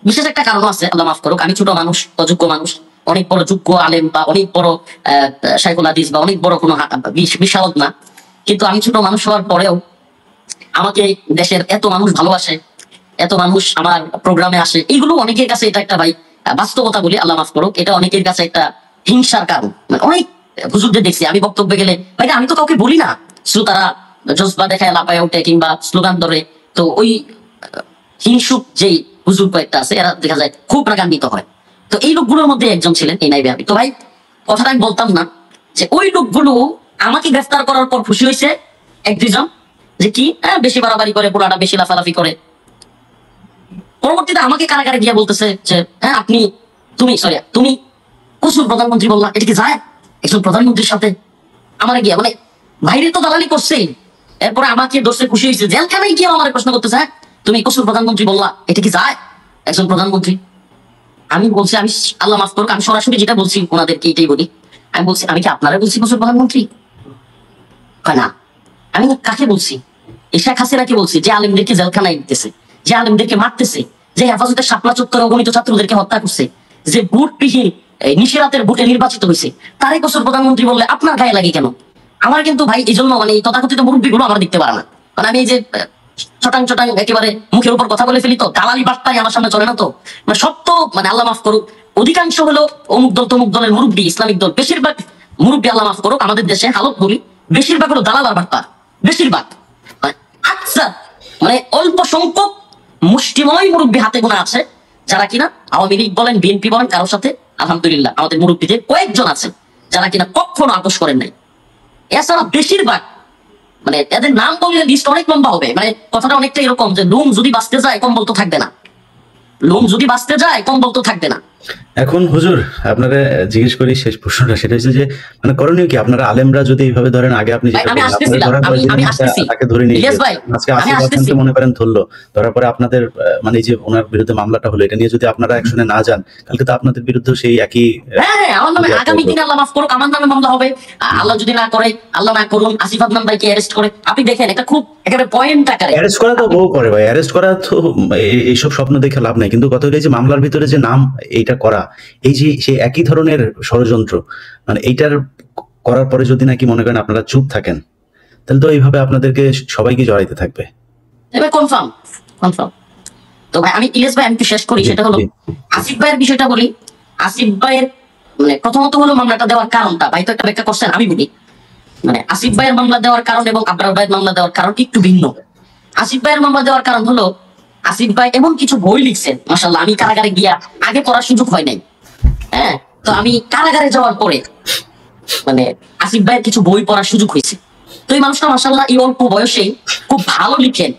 বিশেষ একটা কারণ আছে, আল্লাহ মাফ করুক, আমি ছোট মানুষ, অযোগ্য মানুষ, অনেক বড় যোগ্য আলেম বা অনেক বড় শাইখুল হাদিস বা অনেক বড় কোনো বিশারদ না, কিন্তু আমি ছোট মানুষ হওয়ার পরেও আমাকে দেশের এত মানুষ ভালোবাসে, এত মানুষ আমার প্রোগ্রামে আসে, এইগুলো অনেকের কাছে এটা একটা ভাই বাস্তবতা বলি, আল্লাহ মাফ করুক, এটা অনেকের কাছে একটা হিংসার কারণ। মানে অনেক হুজুরদের দেখছি আমি বক্তব্যে গেলে, ভাই আমি তো কাউকে বলি না, শ্রোতারা জজবা দেখায় লাপায় ওঠে কিংবা স্লোগান ধরে, তো ওই হিংসুক যেই হুজুর কয়েকটা আছে এরা দেখা যায় খুব রাগান্বিত হয়। তো এই লোকগুলোর মধ্যে একজন ছিলেন এই নাইবে আমির। তো ভাই কথাটা আমি বলতাম না যে ওই লোকগুলো আমাকে গ্রেফতার করার পর খুশি হয়েছে এক দুইজন, যে কি বেশি বাড়াবাড়ি করে, পুরাটা বেশি লাফালাফি করে। পরবর্তীতে আমাকে কারাগারে গিয়ে বলতেছে যে হ্যাঁ তুমি কসুর প্রধানমন্ত্রী বললা, এটা কি যায় একজন প্রধানমন্ত্রীর সাথে? আমার গিয়া মানে বাইরে তো দালালি করছেই, এরপরে আমাকে দোষে খুশি হয়েছে, জেলখানায় গিয়ে আমার প্রশ্ন করতেছে হ্যাঁ তুমি কসুর প্রধানমন্ত্রী বললা, এটা কি যায় একজন প্রধানমন্ত্রী? আমি বলছি, আমি আল্লাহ মাফ করুক, আমি সরাসরি যেটা বলছি ওনাদেরকে এটাই বলি, আমি বলছি আমি কি আপনারা বলছি কসুর প্রধানমন্ত্রী? না, আমি কাকে বলছি? শেখ হাসিনাকে বলছি, যে আলেমদেরকে জেলখানায় দিতেছে, যে আলেমদেরকে মারতেছে, যে হেফাজতের শাপলা চত্বরে অগণিত ছাত্রদেরকে হত্যা করছে, যে ভোটবিহীন নিশিরাতের ভোটে নির্বাচিত হয়েছে, তারাই কসুর প্রধানমন্ত্রী বললে আপনার গায়ে লাগে কেন? আমার কিন্তু ভাই এই জন্য মানে এই তথাকথিত মুরব্বী গুলো আমার দেখতে পারে না, মানে আমি এই যে চটাং চটাং একেবারে মুখের উপর কথা বলে ফেলি, তো দালালি বার্তাই আমার সামনে চলে না। তো মানে সব তো মানে আল্লাহ মাফ করুক, অধিকাংশ হলো অমুক দল তমুক দলের মুরব্বী, ইসলামিক দল, বেশিরভাগ মুরব্বী আল্লাহ মাফ করুক, আমাদের দেশে হালত বলি বেশিরভাগ হলো দালাল আর বাটপার, বেশিরভাগ আচ্ছা মানে অল্প সংখ্যক মুষ্টিময় মুরব্বী হাতে গোনা আছে যারা কিনা আওয়ামী লীগ বলেন বিএনপি বলেন কারোর সাথে আলহামদুলিল্লাহ আমাদের মুরব্বীদের কয়েকজন আছে যারা কিনা কখনো আপোষ করেন নাই। এছাড়া বেশিরভাগ মানে এদের নাম বললে লিস্ট অনেক লম্বা হবে, মানে কথাটা অনেকটা এরকম যে লোম যদি বাঁচতে যায় কম্বল তো থাকবে না, লোম যদি বাঁচতে যায় কম্বল তো থাকবে না। এখন হুজুর আপনারা জিজ্ঞেস করি শেষ প্রশ্নটা, সেটা হচ্ছে যে মানে করণীয় কি? আপনারা আলেমরা যদি এইভাবে ধরেন, আগে আপনি তাকে ধরে নিয়ে আজকে 80% মনে করেন ধরলো, ধরার পরে আপনাদের মানে যে ওনার বিরুদ্ধে মামলাটা হলো, এটা নিয়ে যদি আপনারা অ্যাকশনে না যান, কালকে তো আপনাদের বিরুদ্ধে সেই একই আমার নামে আগামী দিনে আল্লাহ মাফ করুক আমার নামে মামলা হবে, আল্লাহ যদি না করে, আল্লাহ না করুন, আসিফ আদনান ভাইকে অ্যারেস্ট করে। আপনি দেখেন এটা খুব একেবারে পয়েন্ট আকারে অ্যারেস্ট করা তো বউ করে ভাই, অ্যারেস্ট করা তো এইসব স্বপ্ন দেখে লাভ নাই, কিন্তু কথা হলো যে মামলার ভিতরে যে নাম এইটা করা, এই যে সেই একই ধরনের ষড়যন্ত্র, মানে এইটার করার পরে যদি নাকি মনে করেন আপনারা চুপ থাকেন, তাহলে তো এইভাবে আপনাদেরকে সবাইকে জড়াইতে থাকবে। এবার কনফার্ম কনফার্ম। তো ভাই আমি ইলিয়াস ভাই আমি একটু শেষ করি, সেটা হলো আসিফ ভাইয়ের বিষয়টা বলি। আসিফ ভাইয়ের মানে প্রথমত হলো মামলাটা দেওয়ার কারণটা ভাই তো একটা ব্যাখ্যা করছেন, আমি বলি মানে আসিফ ভাইয়ের মামলা দেওয়ার কারণ এবং আবরার ভাইয়ের মামলা দেওয়ার কারণ একটু ভিন্ন। আসিফ ভাইয়ের মামলা দেওয়ার কারণ হলো আসিফ ভাই এমন কিছু বই লিখছেন মাশাআল্লাহ, আমি কারাগারে গিয়া আগে পড়ার সুযোগ হয় নাই, হ্যাঁ তো আমি কারাগারে যাওয়ার পরে মানে আসিফ ভাইয়ের কিছু বই পড়ার সুযোগ হয়েছে। তো এই মানুষটা মাশাআল্লাহ এই অল্প বয়সে খুব ভালো লিখেন,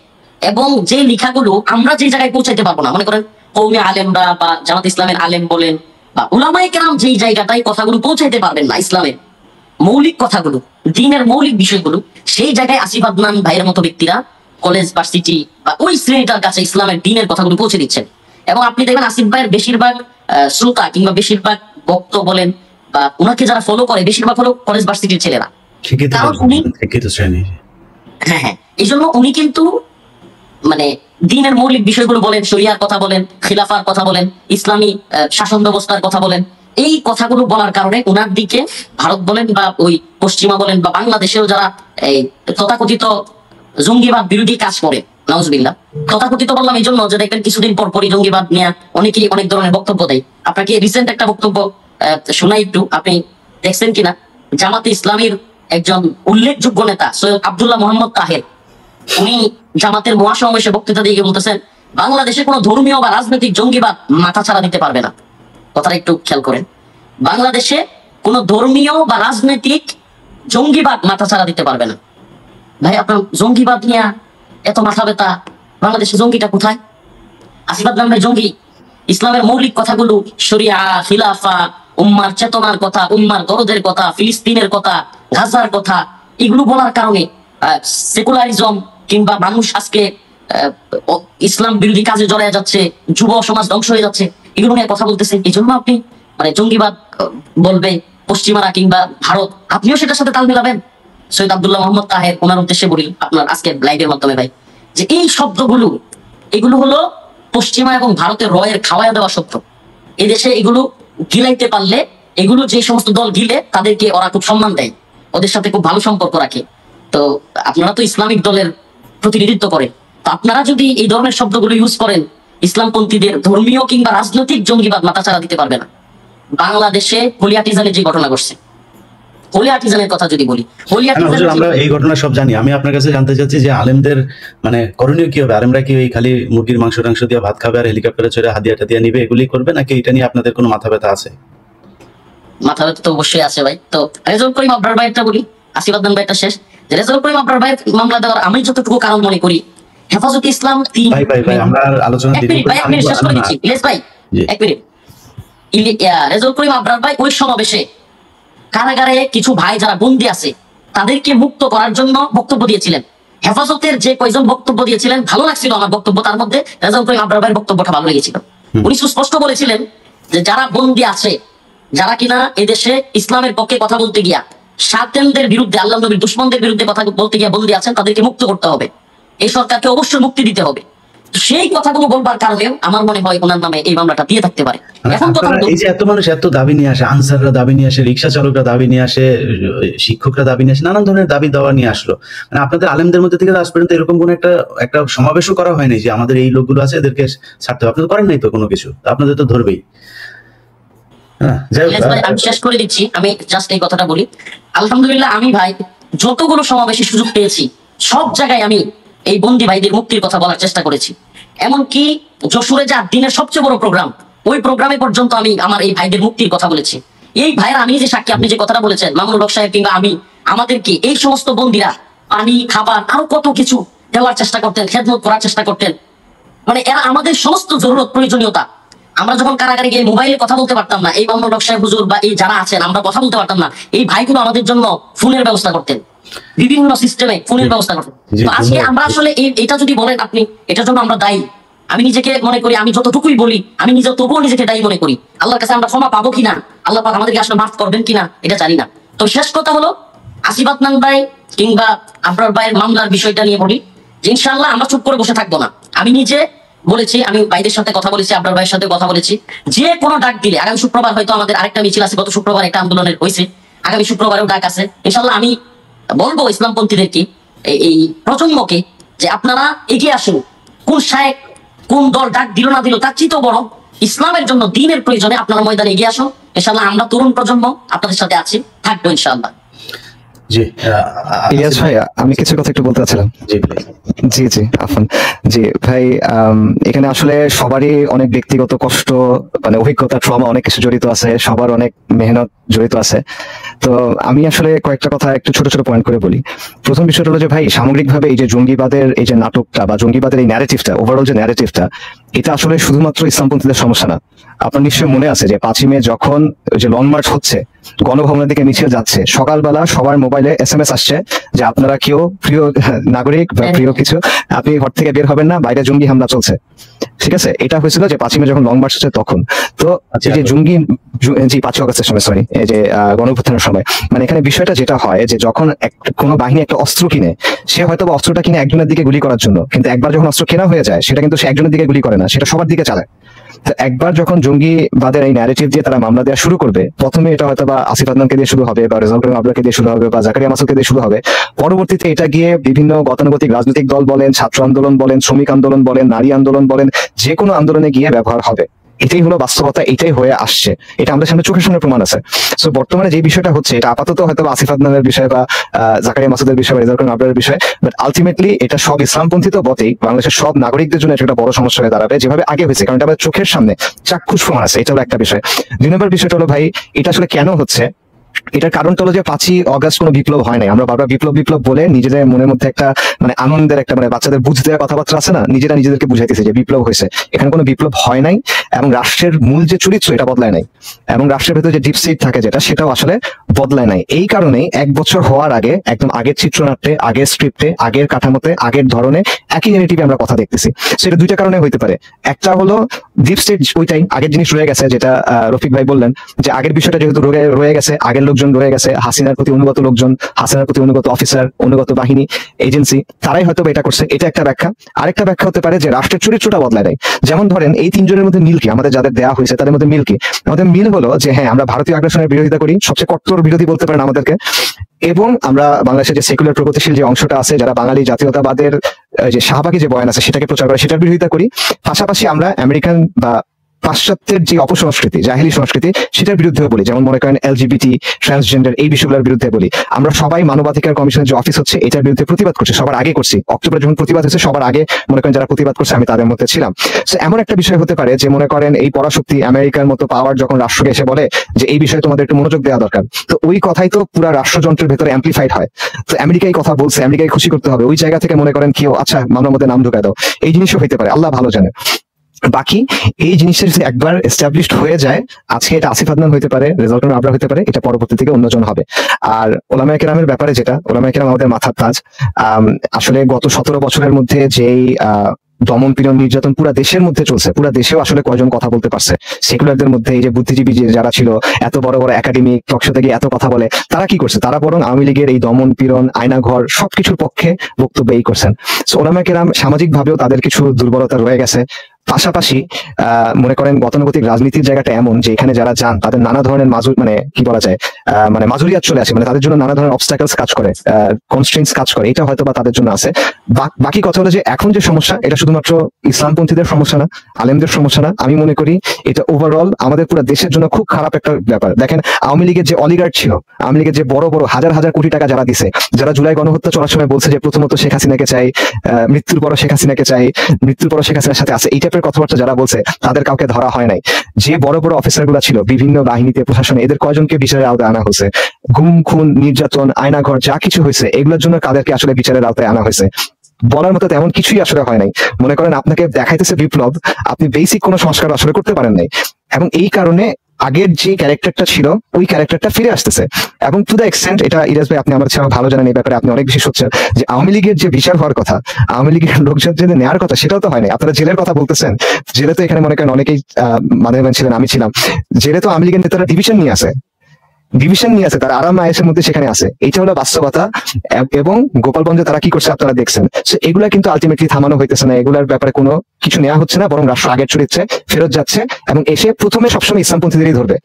এবং যে লেখাগুলো আমরা যে জায়গায় পৌঁছাইতে পারবো না, মনে করেন কওমি আলেমরা বা জামাত ইসলামের আলেম বলেন বা উলামায়ে কেরাম যেই জায়গাটায় কথাগুলো পৌঁছাইতে পারবেন না, ইসলামের মৌলিক কথাগুলো, দ্বীনের মৌলিক বিষয়গুলো, সেই জায়গায় আসিফ আদনান ভাইয়ের মতো ব্যক্তিরা কলেজ ভার্সিটি বা ওই শ্রেণীটার কাছে ইসলামের দ্বীনের কথাগুলো পৌঁছে দিচ্ছেন। এবং আপনি দেখবেন আসিফ ভাইয়ের বেশিরভাগ শ্রোতা কিংবা বেশিরভাগ বক্ত বলেন বা ওনাকে যারা ফলো করে বেশিরভাগ হলো কলেজ ভার্সিটির ছেলেরা, কারণ উনি হ্যাঁ হ্যাঁ এই জন্য উনি কিন্তু মানে দ্বীনের মৌলিক বিষয়গুলো বলেন, শরিয়ার কথা বলেন, খিলাফার কথা বলেন, ইসলামী শাসন ব্যবস্থার কথা বলেন, এই কথাগুলো বলার কারণে ওনার দিকে ভারত বলেন বা ওই পশ্চিমা বলেন বা বাংলাদেশেও যারা এই তথাকথিত জঙ্গিবাদ বিরোধী কাজ করে, নাউজুবিল্লাহ তথাকথিত বললাম এই জন্য যে দেখবেন কিছুদিন পর পরই জঙ্গিবাদ নিয়ে অনেকেই অনেক ধরনের বক্তব্য দেয়। আপনাকে রিসেন্ট একটা বক্তব্য শোনাই একটু, আপনি দেখছেন কিনা। জামাতে ইসলামীর একজন উল্লেখযোগ্য নেতা সৈয়দ আব্দুল্লাহ মোহাম্মদ তাহের, উনি জামাতের মহাসমাবেশে বক্তৃতা দিয়ে বলতেছেন বাংলাদেশে কোনো ধর্মীয় বা রাজনৈতিক জঙ্গিবাদ মাথা ছাড়া দিতে পারবে না। কথাটা একটু খেয়াল করেন, বাংলাদেশে কোনো ধর্মীয় বা রাজনৈতিক জঙ্গিবাদ মাথা ছাড়া দিতে পারবে না। ভাই আপনার জঙ্গিবাদ নিয়ে এত মাথা ব্যথা, বাংলাদেশে জঙ্গিটা কোথায়? আসিফ আদনান ভাই জঙ্গি? ইসলামের মৌলিক কথাগুলো, শরিয়া, খিলাফা, উম্মার চেতনার কথা, উম্মার দরদের কথা, ফিলিস্তিনের কথা, গাজার কথা, এগুলো বলার কারণে সেকুলারিজম কিংবা মানুষ আজকে ইসলাম বিরোধী কাজে জড়ায় যাচ্ছে, যুব সমাজ ধ্বংস হয়ে যাচ্ছে, এগুলো নিয়ে কথা বলতেছেন। এই জন্য আপনি মানে জঙ্গিবাদ বলবে পশ্চিমারা কিংবা ভারত, আপনিও সেটার সাথে তাল মিলাবেন। সৈয়দ আব্দুল্লাহ মোহাম্মদ তাহের ওনার উদ্দেশ্যে বলি আপনার আজকে লাইভের মাধ্যমে ভাই, যে এই শব্দগুলো এগুলো হলো পশ্চিমা এবং ভারতের রয়ের খাওয়াইয়া দেওয়া শব্দ। এদেশে এগুলো গিলাইতে পারলে, এগুলো যে সমস্ত দল গিলে তাদেরকে ওরা খুব সম্মান দেয়, ওদের সাথে খুব ভালো সম্পর্ক রাখে। তো আপনারা তো ইসলামিক দলের প্রতিনিধিত্ব করেন, তো আপনারা যদি এই ধরনের শব্দগুলো ইউজ করেন, ইসলামপন্থীদের ধর্মীয় কিংবা রাজনৈতিক জঙ্গিবাদ মাথাচাড়া দিতে পারবে না। বাংলাদেশে হলিয়াটিজানের যে ঘটনা ঘটছে, হলিয়াটিজানের কথা যদি বলি, আমরা এই ঘটনা সব জানি। আমি আপনার কাছে জানতে চাচ্ছি যে আলেমদের মানে করণীয় কি হবে? আলেমরা কি খালি মুরগির মাংস টাংস দিয়ে ভাত খাবে আর হেলিকপ্টারে চড়ে হাদিয়া টাদিয়া নিবে, এগুলি করবে, নাকি এটা নিয়ে আপনাদের কোনো মাথা ব্যথা আছে? মাথা ব্যথা তো অবশ্যই আছে ভাই। তো রেজাউল করিম আবরার ভাইয়েরটা বলি, আসিফ আদনান ভাইয়েরটা শেষ। যে রেজাউল করিম আবরার ভাইয়ের মামলা দেওয়ার আমি যতটুকু কারণ মনে করি, হেফাজতে ইসলাম আমরা আলোচনা রেজাউল করিম আবরার ভাই ওই সমাবেশে কারাগারে কিছু ভাই যারা বন্দী আছে তাদেরকে মুক্ত করার জন্য বক্তব্য দিয়েছিলেন। হেফাজতের যে কয়জন বক্তব্য দিয়েছিলেন ভালো লাগছিল আমার বক্তব্য, তার মধ্যে রেজাউল করিম আবরার ভাইয়ের বক্তব্যটা ভালো লেগেছিল। উনি সুস্পষ্ট বলেছিলেন যে যারা বন্দী আছে, যারা কিনা এদেশে ইসলামের পক্ষে কথা বলতে গিয়া শাতেনদের বিরুদ্ধে, আল্লাহ নবীর দুশমনদের বিরুদ্ধে কথা বলতে গিয়া বন্দী আছেন, তাদেরকে মুক্ত করতে হবে, এই সরকারকে অবশ্যই মুক্তি দিতে হবে। সেই কথাগুলো বলবার কারণে আমার মনে হয় ওনার নামে এই মামলাটা দিয়ে থাকতে পারে। এখন এই যে এত মানুষ এত দাবি নিয়ে আসে, আনসাররা দাবি নিয়ে আসে, রিক্সা চালকরা দাবি নিয়ে আসে, শিক্ষকরা দাবি নিয়ে আসে, নানান ধরনের দাবি দাওয়া নিয়ে আসলো, মানে আপনাদের আলেমদের মধ্যে থেকে আজ পর্যন্ত এরকম কোন একটা সমাবেশও করা হয়নি যে আমাদের এই লোকগুলো আছে এদেরকে ছাড়তে হবে। আপনাদের করেন নাই তো কোনো কিছু, আপনাদের তো ধরবেই। যাই হোক, ইলিয়াস ভাই, আমি শেষ করে দিচ্ছি, আমি জাস্ট এই কথাটা বলি। আলহামদুলিল্লাহ, আমি ভাই যতগুলো সমাবেশে সুযোগ পেয়েছি সব জায়গায় আমি এই বন্দী ভাইদের মুক্তির কথা বলার চেষ্টা করেছি। এমনকি যশোরে যা দিনের সবচেয়ে বড় প্রোগ্রাম, ওই প্রোগ্রামে পর্যন্ত আমি আমার এই ভাইদের মুক্তির কথা বলেছি। এই ভাইরা, আমি যে সাক্ষী, আপনি যে কথাটা বলেছেন মামুনুল হক সাহেব কিংবা আমি, আমাদেরকে এই সমস্ত বন্দীরা পানি, খাবার, আরো কত কিছু দেওয়ার চেষ্টা করতেন, খেদমত করার চেষ্টা করতেন। মানে এরা আমাদের সমস্ত জরুরত, প্রয়োজনীয়তা, আমরা যখন কারাগারে গিয়ে মোবাইলে কথা বলতে পারতাম না, এই মামুনুল হক সাহেব হুজুর বা এই যারা আছেন, আমরা কথা বলতে পারতাম না, এই ভাইগুলো আমাদের জন্য ফোনের ব্যবস্থা করতেন, বিভিন্ন সিস্টেমে ফোনের ব্যবস্থা করতেন। তো আজকে আমরা আসলে এটা যদি বলেন আপনি, এটার জন্য আমরা দায়ী। আমি নিজেকে মনে করি, আমি যতটুকুই বলি, আমি নিজে তবুও নিজেকে দায়ী মনে করি। আল্লাহর কাছে আমরা ক্ষমা পাবো কিনা, আল্লাহ পাক আমাদেরকে আসলে মাফ করবেন কিনা, এটা জানি না। তো শেষ কথা হলো, আসিফ আদনান ভাই কিংবা আবরার ভাইয়ের মামলার বিষয়টা নিয়ে বলি যে ইনশাআল্লাহ আমরা চুপ করে বসে থাকবো না। আমি নিজে বলেছি, আমি ভাইদের সাথে কথা বলেছি, আবরার ভাইয়ের সাথে কথা বলেছি, যে কোনো ডাক দিলে, আগামী শুক্রবার হয়তো আমাদের আরেকটা মিছিল আছে, গত শুক্রবার একটা আন্দোলনের হয়েছে, আগামী শুক্রবারেও ডাক আছে। ইনশাআল্লাহ আমি বলবো ইসলামপন্থীদেরকে, এই প্রজন্মকে, যে আপনারা এগিয়ে আসুন। কোন শায়েখ, কোন দল ডাক দিল না দিল তার চেয়েও বড়, ইসলামের জন্য, দ্বীনের প্রয়োজনে আপনারা ময়দানে এগিয়ে আসুন। ইনশাআল্লাহ আমরা তরুণ প্রজন্ম আপনাদের সাথে আছি, থাকবো ইনশাআল্লাহ। জি, ইলিয়াস ভাই, আমি কিছু কথা একটু বলতে চাচ্ছিলাম। জি ভাই। জি আফান। জি ভাই, এখানে আসলে সবারই অনেক ব্যক্তিগত কষ্ট, মানে অভিজ্ঞতা, ট্রমা অনেক কিছু জড়িত আছে, সবার অনেক মেহনত জড়িত আছে। তো আমি আসলে কয়েকটা কথা একটু ছোট ছোট পয়েন্ট করে বলি। প্রথম বিষয়টা হলো যে ভাই, সামগ্রিকভাবে এই যে জঙ্গিবাদের এই যে নাটকটা বা জঙ্গিবাদের এই ন্যারেটিভটা, ওভারঅল যে ন্যারেটিভটা, এটা আসলে শুধুমাত্র ইসলামপন্থীদের সমস্যা না। আপনার নিশ্চয়ই মনে আছে যে 5ই মে যখন যে লং মার্চ হচ্ছে, গণভবনের দিকে মিছিল যাচ্ছে, সকালবেলা সবার মোবাইলে SMS আসছে যে আপনারা কেউ প্রিয় নাগরিক বা প্রিয় কিছু, আপনি ঘর থেকে বের হবেন না, বাইরে জঙ্গি হামলা চলছে। ঠিক আছে, এটা হয়েছিল যে 5ই মে যখন লং মার্চ হচ্ছে তখন। তো এই যে জঙ্গি, জি 5ই অগস্টের সময়, সরি, এই যে গণঅভ্যুত্থানের সময়, মানে এখানে বিষয়টা যেটা হয় যে যখন কোনো বাহিনী একটা অস্ত্র কিনে, সে হয়তো অস্ত্রটা কিনে একজনের দিকে গুলি করার জন্য, কিন্তু একবার যখন অস্ত্র কেনা হয়ে যায়, সেটা কিন্তু সে একজনের দিকে গুলি করে না, সেটা সবার দিকে চালায়। একবার যখন জঙ্গিবাদের এই ন্যারেটিভ দিয়ে তারা মামলা দেওয়া শুরু করবে, প্রথমে এটা হয়তো বা আসিফ আদনানকে দিয়ে শুরু হবে, বা রেজাউল করিম আবরারকে দিয়ে শুরু হবে, বা জাকারিয়া মাসুদকে দিয়ে শুরু হবে। পরবর্তীতে এটা গিয়ে বিভিন্ন গতানুগতিক রাজনৈতিক দল বলেন, ছাত্র আন্দোলন বলেন, শ্রমিক আন্দোলন বলেন, নারী আন্দোলন বলেন, যে কোনো আন্দোলনে গিয়ে ব্যবহার হবে। এটাই হলো বাস্তবতা, এটাই হয়ে আসছে, এটা আমাদের সামনে চোখের সামনে প্রমাণ আছে। সো বর্তমানে যে বিষয়টা হচ্ছে, এটা আপাতত হয়তো আসিফ আদনানের বিষয় বা জাকারিয়া মাসুদের বিষয় বা রেজাউল করিম আবরারের বিষয়, বাট আলটিমেটলি এটা সব ইসলামপন্থী তো বটেই, বাংলাদেশের সব নাগরিকদের জন্য এটা একটা বড় সমস্যা হয়ে দাঁড়াবে, যেভাবে আগে হয়েছে, কারণ এটা আমাদের চোখের সামনে চাক্ষুষ প্রমাণ আছে। এটা হলো একটা বিষয়। 2 নম্বর বিষয়টা হলো ভাই, এটা আসলে কেন হচ্ছে, এটার কারণটা হলো যে 5ই অগস্ট কোনো বিপ্লব হয় নাই। আমরা বারবার বিপ্লব বিপ্লব বলে নিজেদের মনের মধ্যে একটা মানে আনন্দের একটা, মানে বাচ্চাদের বুঝ দেওয়ার কথাবার্তা আছে না, নিজেরা নিজেদেরকে বুঝাইতেছে যে বিপ্লব হয়েছে। এখানে কোনো বিপ্লব হয় নাই, এবং রাষ্ট্রের মূল যে চরিত্র এটা বদলায় নাই, এবং রাষ্ট্রের ভেতরে যে ডিপ স্টেট থাকে যেটা, সেটাও আসলে বদলায় নাই। এই কারণেই 1 বছর হওয়ার আগে একদম আগের চিত্রনাট্যে, আগের স্ক্রিপ্টে, আগের কাঠামোতে, আগের ধরনে একই নেগেটিভে আমরা কথা দেখতেছি। সেটা 2টা কারণে হইতে পারে। একটা হলো ডিপ স্টেট ওইটাই, আগের জিনিস রয়ে গেছে, যেটা রফিক ভাই বললেন যে আগের বিষয়টা যেহেতু রয়ে গেছে, আগের লোকজন রয়ে গেছে, হাসিনার প্রতি অনুগত লোকজন, হাসিনার প্রতি অনুগত অফিসার, অনুগত বাহিনী, এজেন্সি, তারাই হয়তো এটা করছে। এটা একটা ব্যাখ্যা। আরেকটা ব্যাখ্যা হতে পারে যে রাষ্ট্রের চরিত্রটা বদলায় নাই। যেমন ধরেন এই 3 জনের মধ্যে মিল কি, আমাদের যাদের দেওয়া হয়েছে তাদের মধ্যে মিল কি? আমাদের মিল হলো যে হ্যাঁ, আমরা ভারতীয় আগ্রাসনের বিরোধিতা করি, সবচেয়ে কট্টর বিরোধী বলতে পারেন আমাদেরকে, এবং আমরা বাংলাদেশের যে সেকুলার প্রগতিশীল যে অংশটা আছে, যারা বাঙালি জাতীয়তাবাদের যে শাহবাগী যে বয়ান আছে সেটাকে প্রচার করে, সেটার বিরোধিতা করি। পাশাপাশি আমরা আমেরিকান বা পাশ্চাত্যের যে অপসংস্কৃতি, জাহিলি সংস্কৃতি, সেটার বিরুদ্ধে বলি। যেমন মনে করেন LGBT, ট্রান্সজেন্ডার, এই বিষয়গুলোর বিরুদ্ধে বলি। আমরা সবাই মানবাধিকার কমিশনের যে অফিস হচ্ছে এটার বিরুদ্ধে প্রতিবাদ করছি, সবার আগে করছি। অক্টোবরে যখন প্রতিবাদ হচ্ছে, সবার আগে মনে করেন যারা প্রতিবাদ করছে, আমি তাদের মধ্যে ছিলাম। তো এমন একটা বিষয় হতে পারে যে মনে করেন এই পরাশক্তি আমেরিকার মতো পাওয়ার যখন রাষ্ট্রকে এসে বলে যে এই বিষয়ে তোমাদের একটু মনোযোগ দেওয়া দরকার, তো ওই কথাই তো পুরো রাষ্ট্রযন্ত্রের ভেতরে অ্যাম্পলিফাইড হয়। তো আমেরিকাই কথা বলছে, আমেরিকাই খুশি করতে হবে, ওই জায়গা থেকে মনে করেন কেউ আচ্ছা মামলার মধ্যে নাম ঢুকায় দাও, এই জিনিসও হইতে পারে, আল্লাহ ভালো জানে। বাকি এই জিনিসটা যদি একবার এস্টাবলিশড হয়ে যায়, আজকে এটা আসিফ আদনান হইতে পারে, রেজাউল করিম আবরার হইতে পারে, এটা পরবর্তী থেকে অন্যজন হবে। আর ওলামায়ে কেরামের ব্যাপারে যেটা, ওলামায়ে কেরাম আমাদের মাথার তাজ। আসলে গত 17 বছরের মধ্যে যেই দমন পীড়ন নির্যাতন পুরো দেশের মধ্যে চলছে, পুরো দেশেও আসলে কয়জন কথা বলতে পারছে? সেকুলারদের মধ্যে এই যে বুদ্ধিজীবী যারা ছিল, এত বড় বড় একাডেমিক টকশোতে গিয়ে এত কথা বলে, তারা কি করছে? তারা বরং আওয়ামী লীগের এই দমন পীড়ন, আয়নাঘর সবকিছুর পক্ষে বক্তব্য এই করছেন। ওলামায়ে কেরাম সামাজিক ভাবেও তাদের কিছু দুর্বলতা রয়ে গেছে, পাশাপাশি মনে করেন গতানুগতিক রাজনীতির জায়গাটা এমন যে এখানে যারা যান তাদের নানা ধরনের মানে কি বলা যায় মানে মাজুরিয়াত চলে আসে, মানে তাদের জন্য নানা ধরনের অবস্টাকলস কাজ করে, কনস্ট্রেন্টস কাজ করে, এটা হয়তো বা তাদের জন্য আছে। বাকি কথা হলো যে এখন যে সমস্যা এটা শুধুমাত্র ইসলামপন্থীদের সমস্যা না, আলেমদের সমস্যা না, আমি মনে করি এটা ওভারঅল আমাদের পুরো দেশের জন্য খুব খারাপ একটা ব্যাপার। দেখেন আওয়ামী লীগের যে অলিগার্ড ছিল, আওয়ামী লীগের যে বড় বড় হাজার হাজার কোটি টাকা যারা দিছে, যারা জুলাই গণহত্যা চলার সময় বলছে যে প্রথমত শেখ হাসিনাকে চাই, মৃত্যুর পর শেখ হাসিনাকে চাই, মৃত্যুর পর শেখ হাসিনার সাথে আছে, এই টাইপের কথাবার্তা যারা বলছে তাদের কাউকে ধরা হয় নাই। যে বড় বড় অফিসার গুলা ছিল বিভিন্ন বাহিনীতে, প্রশাসনে, এদের কয়জনকে বিচারের আওতায় আনা হয়েছে? গুম খুন নির্যাতন আয়নাঘর যা কিছু হয়েছে এগুলোর জন্য কাদেরকে আসলে বিচারের আওতায় আনা হয়েছে? বলার মতো তেমন কিছুই আসলে হয় নাই। মনে করেন আপনাকে দেখাইতেছে বিপ্লব, আপনি বেসিক কোনো সংস্কার আসলে করতে পারেন নাই, এবং এই কারণে আগের যে ক্যারেক্টারটা ছিল ওই ক্যারেক্টারটা ফিরে আসতেছে। এবং টু দ্য এক্সটেন্ট, এটা ইরাজ ভাই আপনি আমার চেয়ে ভালো জানেন এই ব্যাপারে, আপনি অনেক বেশি সোচ্চার, যে আওয়ামী লীগের যে বিচার হওয়ার কথা, আওয়ামী লীগের লোকজন যে নেওয়ার কথা সেটাও তো হয় নাই। আপনারা জেলের কথা বলতেছেন, জেলে তো এখানে মনে করেন অনেকেই মাননীয় ছিলেন, আমি ছিলাম, জেলে তো আওয়ামী লীগের নেতারা ডিভিশন নিয়ে আসে, তারা আরাম আয়েসের মধ্যে সেখানে আছে। এইটা হলো বাস্তবতা। এবং গোপালগঞ্জে তারা কি করছে আপনারা দেখছেন। এগুলা কিন্তু আলটিমেটলি থামানো হইতেছে না, এগুলার ব্যাপারে কোনো কিছু নেওয়া হচ্ছে না, বরং রাষ্ট্র আগের চরিত্রে ফেরত যাচ্ছে এবং এসে প্রথমে সবসময় ইসলামপন্থীদেরই ধরবে,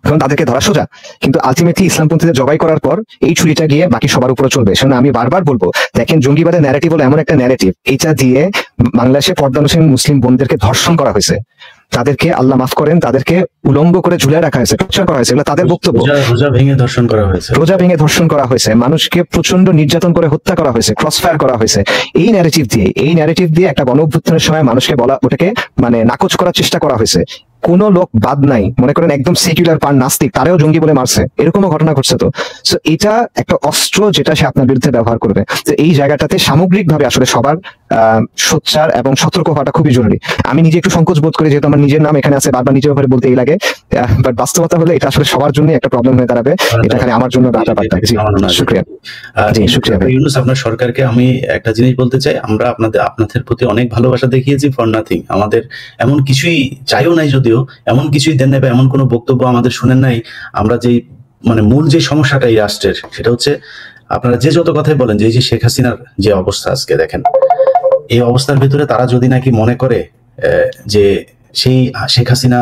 কারণ তাদেরকে ধরা সোজা। কিন্তু আলটিমেটলি ইসলামপন্থীদের জবাই করার পর এই ছুরিটা গিয়ে বাকি সবার উপরে চলবে। সেজন্য আমি বারবার বলবো, দেখেন জঙ্গিবাদের ন্যারেটিভ হলো এমন একটা ন্যারেটিভ, এটা দিয়ে বাংলাদেশে পর্দানুসীন মুসলিম বোনদেরকে ধর্ষণ করা হয়েছে, তাদেরকে আল্লাহ মাফ করেন তাদেরকে উলঙ্গ করে ঝুলে রাখা হয়েছে, টর্চার করা হয়েছে, এগুলো তাদের বক্তব্য। রোজা ভেঙে ধর্ষণ করা হয়েছে, রোজা ভেঙে ধর্ষণ করা হয়েছে, মানুষকে প্রচন্ড নির্যাতন করে হত্যা করা হয়েছে, ক্রস ফায়ার করা হয়েছে। এই ন্যারেটিভ দিয়ে একটা গণ অভ্যুত্থানের সময় মানুষকে বলা, ওটাকে মানে নাকচ করার চেষ্টা করা হয়েছে। কোন লোক বাদ নাই, মনে করেন একদম সেকুলার পার নাস্তিক তারেও জঙ্গি বলে মারছে, এরকমও ঘটনা ঘটছে। তো এটা একটা অস্ত্র যেটা সে আপনার বিরুদ্ধে ব্যবহার করবে। তো এই জায়গাটাতে সামগ্রিকভাবে আসলে সবার সোচ্চার এবং সতর্ক হওয়াটা খুবই জরুরি। আমি নিজে একটু সংকোচ বোধ করি, যেহেতু আমার নিজের নাম এখানে আছে, বারবার নিজের ব্যাপারে বলতেই লাগে, বাট বাস্তবতা হলে এটা আসলে সবার জন্য একটা প্রবলেম হয়ে দাঁড়াবে। এটা খালি আমার জন্য ব্যাপারটা। শুক্রিয়া। জি শুক্রিয়া ভাই। ইউনুস, আপনার সরকারকে আমি একটা জিনিস বলতে চাই, আমরা আপনাদের প্রতি অনেক ভালোবাসা দেখিয়েছি ফর নাথিং। আমাদের এমন কিছুই চাইও নাই, যদিও এমন কিছুই দেন নাই বা এমন কোনো বক্তব্য আমাদের শুনেন নাই। আমরা যেই মানে মূল যে সমস্যাটা এই রাষ্ট্রের, সেটা হচ্ছে আপনারা যে যত কথাই বলেন যে এই যে শেখ হাসিনার যে অবস্থা আজকে দেখেন, এই অবস্থার ভিতরে তারা যদি নাকি মনে করে যে সেই শেখ হাসিনা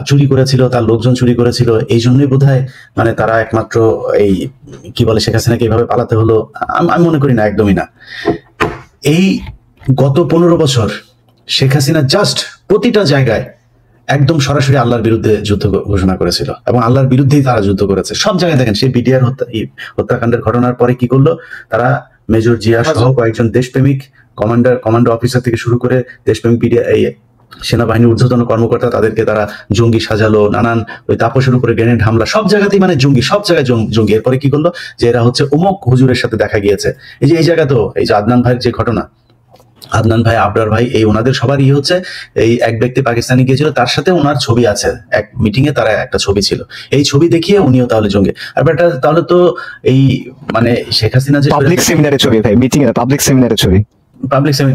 চুরি করেছিল, তার লোকজন চুরি করেছিল, এই জন্যই বোধহয় মানে তারা একমাত্র এই কি বলে শেখ হাসিনাকে এইভাবে পালাতে হলো, আমি মনে করি না, একদমই না। এই গত 15 বছর শেখ হাসিনা জাস্ট প্রতিটা জায়গায় একদম সরাসরি আল্লাহর বিরুদ্ধে যুদ্ধ ঘোষণা করেছিল এবং আল্লাহর বিরুদ্ধেই তারা যুদ্ধ করেছে সব জায়গায়। দেখেন সেই বিডিআর হত্যাকাণ্ডের ঘটনার পরে কি করলো তারা, মেজর জিয়া সহ কয়েকজন দেশপ্রেমিক কমান্ডো অফিসার থেকে শুরু করে দেশপ্রেমিক সেনাবাহিনীর ঊর্ধ্বতন কর্মকর্তা, তাদেরকে তারা জঙ্গি সাজালো, নানান ওই তাপসের উপরে গ্রেনেড হামলা, সব জায়গাতেই মানে জঙ্গি, সব জায়গায় জঙ্গি। এরপরে কি করলো যে এরা হচ্ছে অমুক হুজুরের সাথে দেখা গিয়েছে, এই জায়গা তো এই যে আদনান ভাইয়ের যে ঘটনা, আদনান ভাই, আবরার ভাই, এই ওনাদের সবারই হচ্ছে এই এক ব্যক্তি পাকিস্তানে গিয়েছিল, তার সাথে ওনার ছবি আছে, এক মিটিং এ তারা একটা ছবি ছিল, এই ছবি দেখিয়ে উনিও তাহলে জঙ্গি। আর তাহলে তো এই মানে শেখ হাসিনা যে পাবলিক সেমিনারের ছবি ভাই, মিটিং এর পাবলিক সেমিনারের ছবি,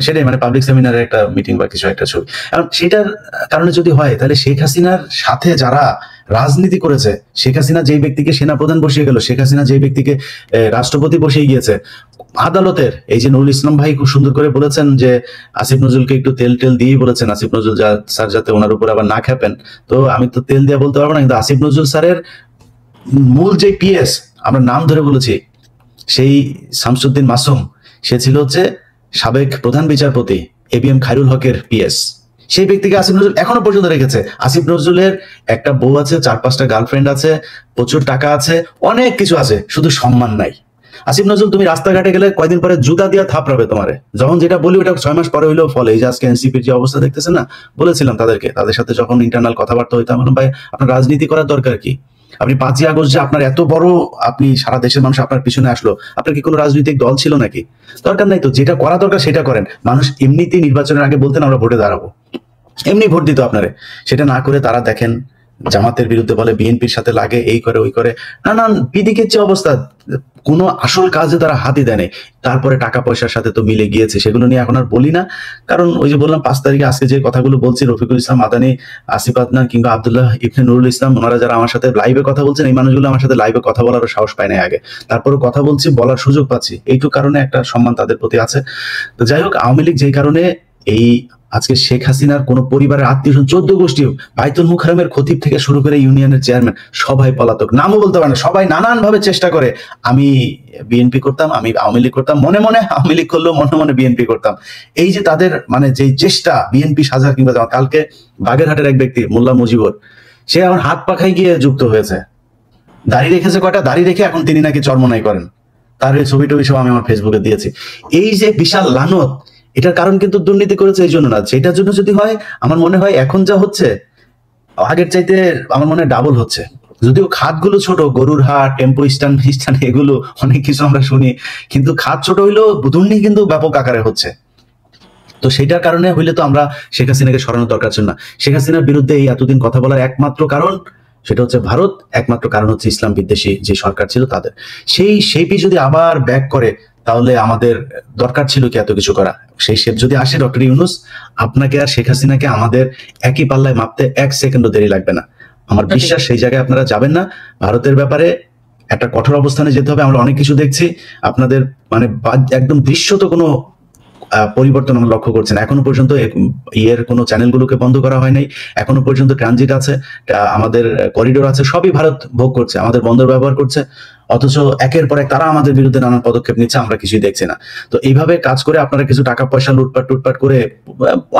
সেটাই মানে পাবলিক সেমিনারের একটা মিটিং বা কিছু একটা ছবি। কারণ সেটার কারণে যদি হয় তাহলে শেখ হাসিনার সাথে যারা রাজনীতি করেছে, শেখ হাসিনা যেই ব্যক্তিকে সেনাপ্রধান বসিয়ে গেল, শেখ হাসিনা যেই ব্যক্তিকে রাষ্ট্রপতি বসিয়ে গিয়েছে, আদালতের এই যে নুরুল ইসলাম ভাই খুব সুন্দর করে বলেছেন যে আসিফ নজরুলকে একটু তেল দিয়েই বলেছেন, আসিফ নজরুল স্যার যাতে ওনার উপর আবার না খেপেন। তো আমি তো তেল দিয়ে বলতে পারবো না, কিন্তু আসিফ নজরুল স্যারের মূল যে পিএস আমরা নাম ধরে বলেছি, সেই শামসুদ্দিন মাসুম, সে ছিল হচ্ছে সাবেক প্রধান বিচারপতি এবিএম খায়রুল হকের পিএস। সেই ব্যক্তিকে আসিফ নজরুল এখনো পর্যন্ত রেখেছে। আসিফ নজরুলের একটা বউ আছে, 4-5টা গার্লফ্রেন্ড আছে, প্রচুর টাকা আছে, অনেক কিছু আছে, শুধু সম্মান নাই। আসিফ নজরুল তুমি রাস্তাঘাটে গেলে কয়দিন পরে জুতা দিয়া থাপড়াবে তোমারে, যখন যেটা বলি ওটা 6 মাস পরে হইলেও ফলে। এই যে আজকে এনসিপির যে অবস্থা দেখতেছে না, বলেছিলাম তাদের সাথে যখন ইন্টারনাল কথাবার্তা হইতাম, ভাই আপনার রাজনীতি করার দরকার কি? আপনি 5ই আগস্ট যে আপনার এত বড়, আপনি সারা দেশের মানুষ আপনার পিছনে আসলো, আপনার কি কোনো রাজনৈতিক দল ছিল নাকি? দরকার নাই তো, যেটা করা দরকার সেটা করেন। মানুষ এমনিতেই নির্বাচনের আগে বলতেন আমরা ভোটে দাঁড়াবো, এমনি ভোট দিত আপনারে। সেটা না করে তারা দেখেন জামাতের বিরুদ্ধে বলে, বিএনপির সাথে লাগে, এই করে ওই করে, নানান বিদিকের যে অবস্থা, কোনো আসল কাজে তারা হাতই দেয় নাই। তারপরে টাকা পয়সার সাথে তো মিলে গিয়েছে, সেগুলো নিয়ে এখন আর বলি না। কারণ ওই যে বললাম 5 তারিখে আজকে যে কথাগুলো বলছি, রফিকুল ইসলাম মাদানী, আসিফ আদনান কিংবা আব্দুল্লাহ ইবনে নুরুল ইসলাম, ওনারা যারা আমার সাথে লাইভে কথা বলছেন, এই মানুষগুলো আমার সাথে লাইভে কথা বলার সাহস পায় না আগে, তারপরে কথা বলছি, বলার সুযোগ পাচ্ছি, এইটুকু কারণে একটা সম্মান তাদের প্রতি আছে। তো যাই হোক, আওয়ামী লীগ যেই কারণে এই আজকে শেখ হাসিনার কোন পরিবারের আত্মীয় 14 গোষ্ঠী, বাইতুল মুকাররমের খতিব থেকে শুরু করে ইউনিয়নের চেয়ারম্যান সবাই পলাতক, নামও বলতে পারে না, সবাই নানান ভাবে চেষ্টা করে। আমি বিএনপি করতাম, আমি আওয়ামী লীগ করতাম, মনে মনে আওয়ামী লীগ করলেও মনে মনে বিএনপি করতাম। এই যে তাদের মানে যে চেষ্টা, বিএনপি সাজা কিংবা জামাত। কালকে বাগেরহাটের এক ব্যক্তি মোল্লা মুজিবুর, সে এখন হাত পাখায় গিয়ে যুক্ত হয়েছে, দাড়ি রেখেছে কয়টা, দাড়ি রেখে এখন তিনি নাকি চরমনাই করেন। তার এই ছবি টবি সব আমি আমার ফেসবুকে দিয়েছি। এই যে বিশাল লানত, এটার কারণ কিন্তু দুর্নীতি করেছে এই জন্য না। সেটার জন্য যদি হয়, আমার মনে হয় এখন যা হচ্ছে আগের চাইতে আমার মনে হয় ডাবল হচ্ছে। যদিও খাতগুলো ছোট, গরুর হাট, টেম্পো স্ট্যান্ড এগুলো অনেক কিছু আমরা শুনি, কিন্তু খাত ছোট হইলেও দুর্নীতি কিন্তু ব্যাপক আকারে হচ্ছে। তো সেটার কারণে হইলে তো আমরা শেখ হাসিনাকে সরানোর দরকার ছিল না। শেখ হাসিনার বিরুদ্ধে এই এতদিন কথা বলার একমাত্র কারণ সেটা হচ্ছে ভারত, একমাত্র কারণ হচ্ছে ইসলাম বিদ্বেষী যে সরকার ছিল তাদের। সেই যদি আবার ব্যাক করে, তাহলে আমাদের দরকার ছিল কি এত কিছু করা? সেই শেপ যদি আসে ডক্টর ইউনূস, আপনাকে আর শেখ হাসিনাকে আমাদের একই পাল্লায় মাপতে 1 সেকেন্ডও দেরি লাগবে না। আমার বিশ্বাস সেই জায়গায় আপনারা যাবেন না। ভারতের ব্যাপারে একটা কঠোর অবস্থানে যেতে হবে। আমরা অনেক কিছু দেখছি, আপনাদের মানে একদম দৃশ্যত কোনো পরিবর্তন আমরা লক্ষ্য করছেন। এখনো পর্যন্ত ইয়ের কোনো চ্যানেলগুলোকে বন্ধ করা হয় নাই, এখনো পর্যন্ত ট্রানজিট আছে, আমাদের করিডোর আছে, সবই ভারত ভোগ করছে, আমাদের বন্দর ব্যবহার করছে। অথচ একের পর এক তারা আমাদের বিরুদ্ধে নানান পদক্ষেপ নিচ্ছে, আমরা কিছুই দেখছি না। তো এইভাবে কাজ করে আপনারা কিছু টাকা পয়সা লুটপাট করে,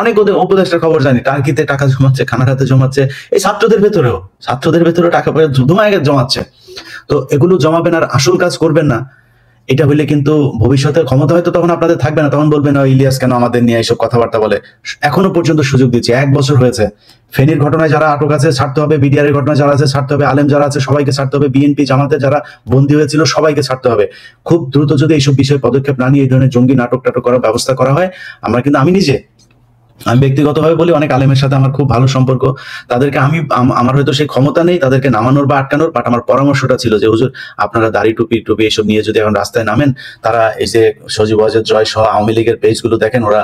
অনেক উপদেষ্টার খবর জানি, টার্কিতে টাকা জমাচ্ছে, খানারাতে জমাচ্ছে, এই ছাত্রদের ভেতরেও টাকা পয়সা ধুমায় জমাচ্ছে। তো এগুলো জমাবেন আর আসল কাজ করবেন না। এটা হইলে কিন্তু ভবিষ্যতে ক্ষমতা হয়তো তখন আপনাদের থাকবে না, তখন বলবেন ইলিয়াস কেন আমাদের নিয়ে এইসব কথাবার্তা বলে। এখনো পর্যন্ত সুযোগ দিচ্ছে, 1 বছর হয়েছে। ফেনীর ঘটনায় যারা আটক আছে ছাড়তে হবে, বিডিআর এর ঘটনায় যারা আছে ছাড়তে হবে, আলেম যারা আছে সবাইকে ছাড়তে হবে, বিএনপি জামাতে যারা বন্দী হয়েছিল সবাইকে ছাড়তে হবে। খুব দ্রুত যদি এইসব বিষয়ে পদক্ষেপ না নিয়ে এই ধরনের জঙ্গি নাটক করার ব্যবস্থা করা হয়, আমরা কিন্তু আমি ব্যক্তিগতভাবে বলি, অনেক আলেমের সাথে আমার খুব ভালো সম্পর্ক। তাদেরকে আমার হয়তো সেই ক্ষমতা নেই তাদেরকে নামানোর বা আটকানোর, বাট আমার পরামর্শটা ছিল যে হুজুর আপনারা দাড়ি টুপি এসব নিয়ে যদি এখন রাস্তায় নামেন, তারা এই যে সজীব ওয়াজেদ জয় সহ আওয়ামী লীগের পেজগুলো দেখেন, ওরা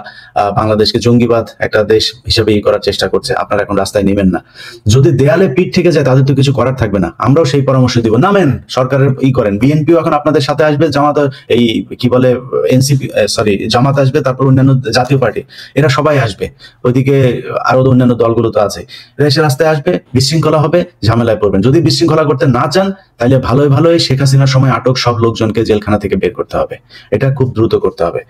বাংলাদেশকে জঙ্গিবাদ একটা দেশ হিসেবে করার চেষ্টা করছে। আপনারা এখন রাস্তায় নেবেন না। যদি দেয়ালে পিঠ থেকে যায় তাদের তো কিছু করার থাকবে না। আমরাও সেই পরামর্শ দিব, নামেন, সরকারের করেন। বিএনপিও এখন আপনাদের সাথে আসবে, জামাত এই কি বলে জামাত আসবে, তারপর অন্যান্য জাতীয় পার্টি, এরা সবাই আসবে। ওইদিকে আরো অন্যান্য দলগুলো তো আছে, দেশের রাস্তায় আসবে, বিশৃঙ্খলা হবে, ঝামেলায় পড়বেন। যদি বিশৃঙ্খলা করতে না চান, তাহলে ভালোই শেখ হাসিনার সময় আটক সব লোকজনকে জেলখানা থেকে বের করতে হবে। এটা খুব দ্রুত করতে হবে।